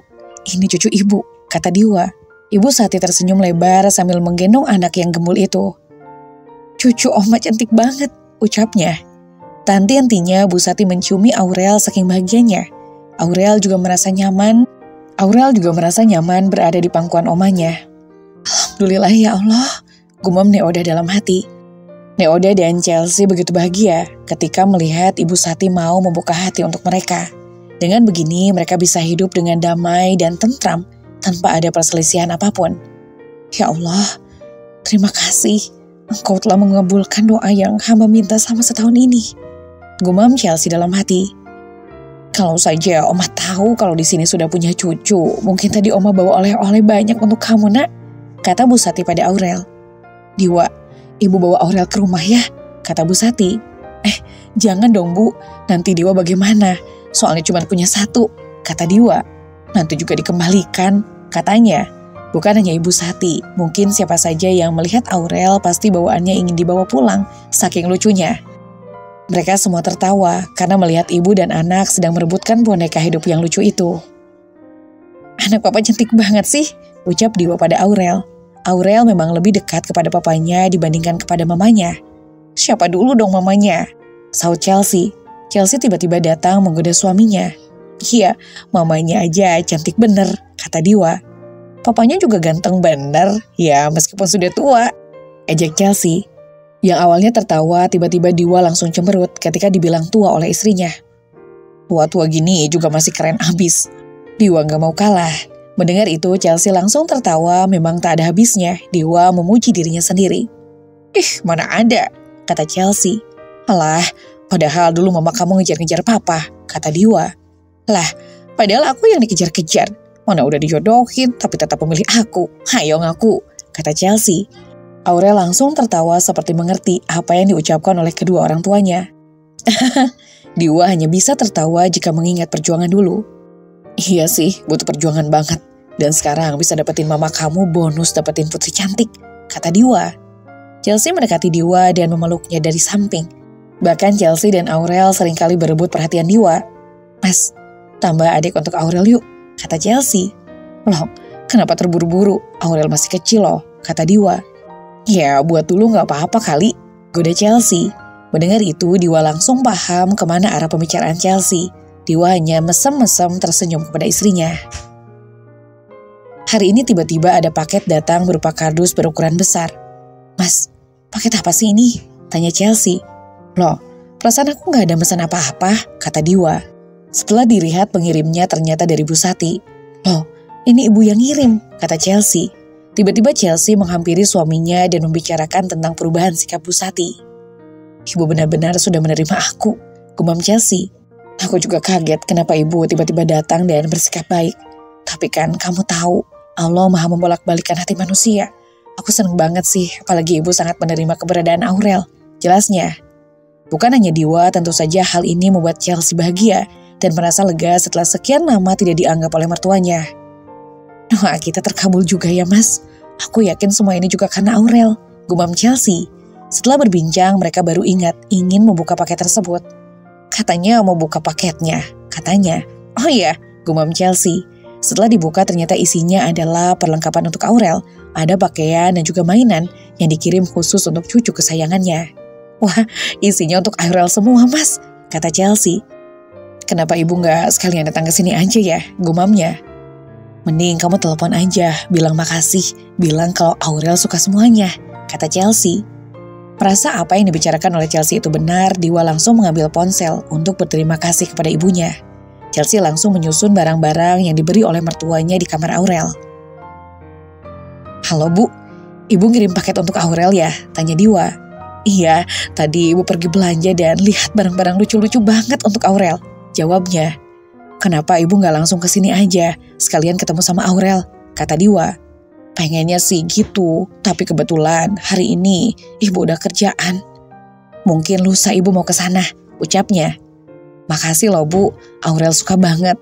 ini cucu ibu, kata Diwa. Ibu Sati tersenyum lebar sambil menggendong anak yang gembul itu. Cucu Oma cantik banget, ucapnya. Tanti-hentinya Bu Sati menciumi Aurel saking bahagianya. Aurel juga merasa nyaman berada di pangkuan omanya. Alhamdulillah ya Allah, gumam Neoda dalam hati. Neoda dan Chelsea begitu bahagia ketika melihat Ibu Sati mau membuka hati untuk mereka. Dengan begini mereka bisa hidup dengan damai dan tentram tanpa ada perselisihan apapun. Ya Allah, terima kasih. Engkau telah mengabulkan doa yang hamba minta selama setahun ini. Gumam Chelsea dalam hati. Kalau saja Oma tahu kalau di sini sudah punya cucu, mungkin tadi Oma bawa oleh-oleh banyak untuk kamu nak, kata Bu Sati pada Aurel. Diwa, ibu bawa Aurel ke rumah ya, kata Bu Sati. Jangan dong Bu, nanti Diwa bagaimana? Soalnya cuma punya satu, kata Diwa. Nanti juga dikembalikan, katanya. Bukan hanya Ibu Sati, mungkin siapa saja yang melihat Aurel pasti bawaannya ingin dibawa pulang, saking lucunya. Mereka semua tertawa karena melihat ibu dan anak sedang merebutkan boneka hidup yang lucu itu. Anak papa cantik banget sih, ucap Diwa pada Aurel. Aurel memang lebih dekat kepada papanya dibandingkan kepada mamanya. Siapa dulu dong mamanya? Saut Chelsea. Chelsea tiba-tiba datang menggoda suaminya. Iya, mamanya aja cantik bener, kata Diwa. Papanya juga ganteng bener, ya meskipun sudah tua, ejek Chelsea. Yang awalnya tertawa, tiba-tiba Diwa langsung cemberut ketika dibilang tua oleh istrinya. Tua-tua gini juga masih keren abis. Diwa gak mau kalah. Mendengar itu, Chelsea langsung tertawa, memang tak ada habisnya. Diwa memuji dirinya sendiri. Mana ada, kata Chelsea. Alah, padahal dulu mama kamu ngejar-ngejar papa, kata Diwa. Lah, padahal aku yang dikejar-kejar. Mana udah dijodohin, tapi tetap memilih aku. Hayo ngaku, kata Chelsea. Aurel langsung tertawa seperti mengerti apa yang diucapkan oleh kedua orang tuanya. Diwa hanya bisa tertawa jika mengingat perjuangan dulu. Iya sih, butuh perjuangan banget. Dan sekarang bisa dapetin mama kamu bonus dapetin putri cantik, kata Diwa. Chelsea mendekati Diwa dan memeluknya dari samping. Bahkan Chelsea dan Aurel seringkali berebut perhatian Diwa. Mas, tambah adik untuk Aurel yuk, kata Chelsea. Loh, kenapa terburu-buru? Aurel masih kecil loh, kata Diwa. Ya, buat dulu gak apa-apa kali, goda Chelsea. Mendengar itu, Diwa langsung paham kemana arah pembicaraan Chelsea. Diwa hanya mesem-mesem tersenyum kepada istrinya. Hari ini tiba-tiba ada paket datang berupa kardus berukuran besar. Mas, paket apa sih ini? Tanya Chelsea. Loh, perasaan aku gak ada pesan apa-apa, kata Diwa. Setelah dilihat pengirimnya ternyata dari Bu Sati. Loh, ini ibu yang ngirim, kata Chelsea. Tiba-tiba Chelsea menghampiri suaminya dan membicarakan tentang perubahan sikap Bu Sati. Ibu benar-benar sudah menerima aku, gumam Chelsea. Aku juga kaget kenapa ibu tiba-tiba datang dan bersikap baik. Tapi kan kamu tahu, Allah maha membolak-balikan hati manusia. Aku seneng banget sih, apalagi ibu sangat menerima keberadaan Aurel. Jelasnya. Bukan hanya Diwa, tentu saja hal ini membuat Chelsea bahagia dan merasa lega setelah sekian lama tidak dianggap oleh mertuanya. Doa kita terkabul juga ya mas. Aku yakin semua ini juga karena Aurel, gumam Chelsea. Setelah berbincang, mereka baru ingat ingin membuka paket tersebut. Katanya mau buka paketnya, katanya. Oh iya, gumam Chelsea. Setelah dibuka ternyata isinya adalah perlengkapan untuk Aurel. Ada pakaian dan juga mainan yang dikirim khusus untuk cucu kesayangannya. Wah, isinya untuk Aurel semua mas, kata Chelsea. Kenapa ibu gak sekalian datang ke sini aja ya, gumamnya. Mending kamu telepon aja, bilang makasih, bilang kalau Aurel suka semuanya, kata Chelsea. Merasa apa yang dibicarakan oleh Chelsea itu benar, Diwa langsung mengambil ponsel untuk berterima kasih kepada ibunya. Chelsea langsung menyusun barang-barang yang diberi oleh mertuanya di kamar Aurel. "Halo Bu, Ibu ngirim paket untuk Aurel ya?" tanya Diwa. "Iya, tadi Ibu pergi belanja dan lihat barang-barang lucu-lucu banget untuk Aurel," jawabnya. "Kenapa Ibu gak langsung kesini aja, sekalian ketemu sama Aurel?" kata Diwa. "Pengennya sih gitu, tapi kebetulan hari ini Ibu udah kerjaan. Mungkin lusa Ibu mau kesana," ucapnya. "Makasih loh Bu, Aurel suka banget.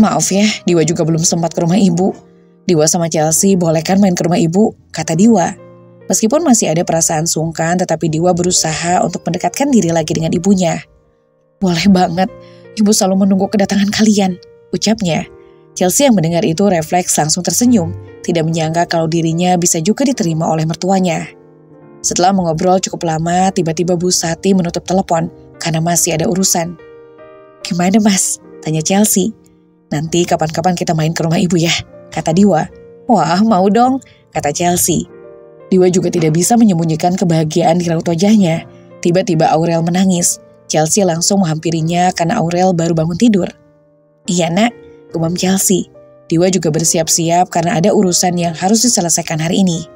Maaf ya, Diwa juga belum sempat ke rumah Ibu. Diwa sama Chelsea boleh kan main ke rumah Ibu?" kata Diwa. Meskipun masih ada perasaan sungkan, tetapi Diwa berusaha untuk mendekatkan diri lagi dengan ibunya. "Boleh banget, Ibu selalu menunggu kedatangan kalian," ucapnya. Chelsea yang mendengar itu refleks langsung tersenyum, tidak menyangka kalau dirinya bisa juga diterima oleh mertuanya. Setelah mengobrol cukup lama, tiba-tiba Bu Sati menutup telepon karena masih ada urusan. "Gimana Mas?" tanya Chelsea. "Nanti kapan-kapan kita main ke rumah Ibu ya," kata Diwa. "Wah, mau dong," kata Chelsea. Diwa juga tidak bisa menyembunyikan kebahagiaan di raut wajahnya. Tiba-tiba Aurel menangis. Chelsea langsung menghampirinya karena Aurel baru bangun tidur. "Iya Nak," gumam Chelsea. Diwa juga bersiap-siap karena ada urusan yang harus diselesaikan hari ini.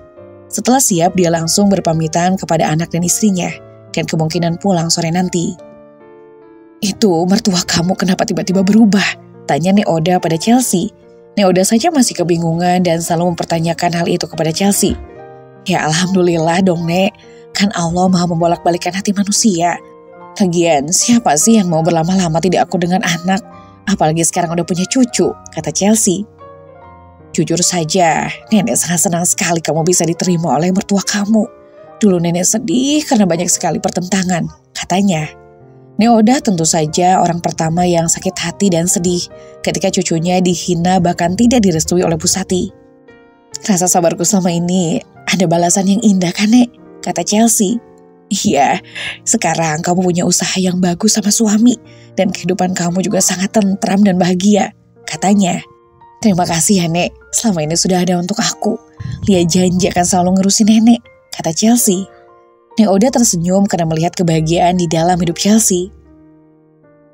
Setelah siap, dia langsung berpamitan kepada anak dan istrinya, dan kemungkinan pulang sore nanti. "Itu mertua kamu kenapa tiba-tiba berubah?" tanya Neoda pada Chelsea. Neoda saja masih kebingungan dan selalu mempertanyakan hal itu kepada Chelsea. "Ya alhamdulillah dong Nek, kan Allah maha membolak-balikan hati manusia. Lagian siapa sih yang mau berlama-lama tidak aku dengan anak, apalagi sekarang udah punya cucu," kata Chelsea. "Jujur saja, Nenek sangat senang sekali kamu bisa diterima oleh mertua kamu. Dulu Nenek sedih karena banyak sekali pertentangan," katanya. Neoda tentu saja orang pertama yang sakit hati dan sedih ketika cucunya dihina bahkan tidak direstui oleh Bu Sati. "Rasa sabarku selama ini ada balasan yang indah kan Nek?" kata Chelsea. "Iya, sekarang kamu punya usaha yang bagus sama suami dan kehidupan kamu juga sangat tentram dan bahagia," katanya. "Terima kasih ya Nek, selama ini sudah ada untuk aku. Lia janji akan selalu ngerusin Nenek," kata Chelsea. Neoda tersenyum karena melihat kebahagiaan di dalam hidup Chelsea.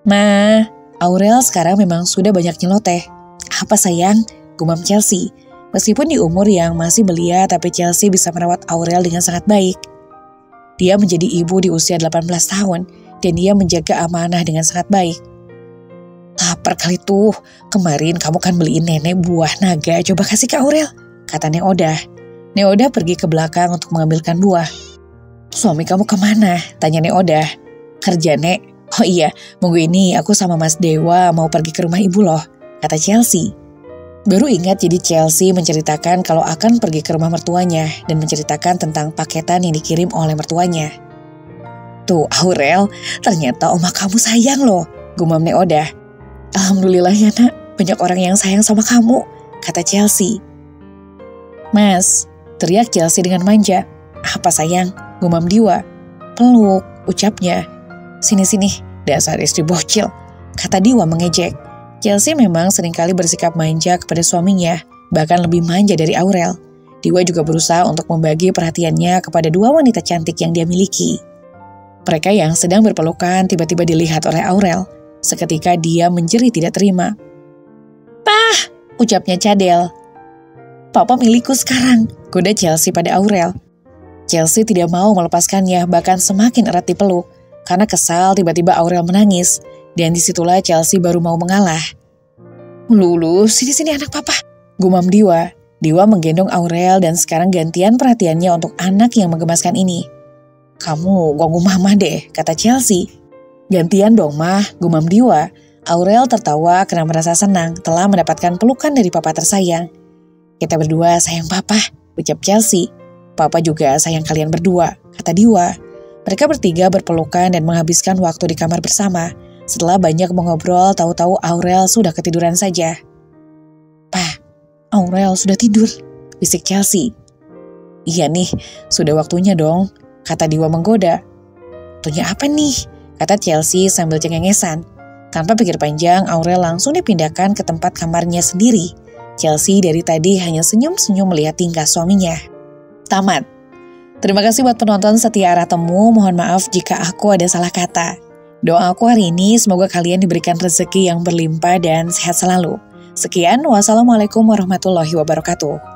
"Ma, Aurel sekarang memang sudah banyak nyeloteh." "Apa sayang?" gumam Chelsea. Meskipun di umur yang masih belia, tapi Chelsea bisa merawat Aurel dengan sangat baik. Dia menjadi ibu di usia 18 tahun dan dia menjaga amanah dengan sangat baik. "Lapar kali tuh, kemarin kamu kan beliin Nenek buah naga, coba kasih ke Aurel," kata Neoda. Neoda pergi ke belakang untuk mengambilkan buah. "Suami kamu kemana?" tanya Neoda. "Kerja Nek." "Oh iya, minggu ini aku sama Mas Dewa mau pergi ke rumah Ibu loh," kata Chelsea. Baru ingat jadi Chelsea menceritakan kalau akan pergi ke rumah mertuanya dan menceritakan tentang paketan yang dikirim oleh mertuanya. "Tuh Aurel, ternyata oma kamu sayang loh," gumam Neoda. "Alhamdulillah ya Nak, banyak orang yang sayang sama kamu," kata Chelsea. "Mas," teriak Chelsea dengan manja. "Apa sayang?" gumam Diwa. "Peluk," ucapnya. "Sini-sini, dasar istri bocil," kata Diwa mengejek. Chelsea memang seringkali bersikap manja kepada suaminya, bahkan lebih manja dari Aurel. Diwa juga berusaha untuk membagi perhatiannya kepada dua wanita cantik yang dia miliki. Mereka yang sedang berpelukan tiba-tiba dilihat oleh Aurel. Seketika dia menjerit tidak terima. "Pah!" ucapnya cadel. "Papa milikku sekarang," goda Chelsea pada Aurel. Chelsea tidak mau melepaskannya, bahkan semakin erat dipeluk. Karena kesal, tiba-tiba Aurel menangis. Dan disitulah Chelsea baru mau mengalah. "Lulu, sini-sini anak papa," gumam Diwa. Diwa menggendong Aurel dan sekarang gantian perhatiannya untuk anak yang menggemaskan ini. "Kamu ganggu mama deh," kata Chelsea. "Gantian dong mah," gumam Diwa. Aurel tertawa karena merasa senang telah mendapatkan pelukan dari papa tersayang. "Kita berdua sayang papa," ucap Chelsea. "Papa juga sayang kalian berdua," kata Diwa. Mereka bertiga berpelukan dan menghabiskan waktu di kamar bersama. Setelah banyak mengobrol, tahu-tahu Aurel sudah ketiduran saja. "Pa, Aurel sudah tidur," bisik Chelsea. "Iya nih, sudah waktunya dong," kata Diwa menggoda. "Waktunya apa nih?" kata Chelsea sambil cengengesan. Tanpa pikir panjang, Aurel langsung dipindahkan ke tempat kamarnya sendiri. Chelsea dari tadi hanya senyum-senyum melihat tingkah suaminya. Tamat. Terima kasih buat penonton setia Arah Temu. Mohon maaf jika aku ada salah kata. Doa aku hari ini semoga kalian diberikan rezeki yang berlimpah dan sehat selalu. Sekian, wassalamualaikum warahmatullahi wabarakatuh.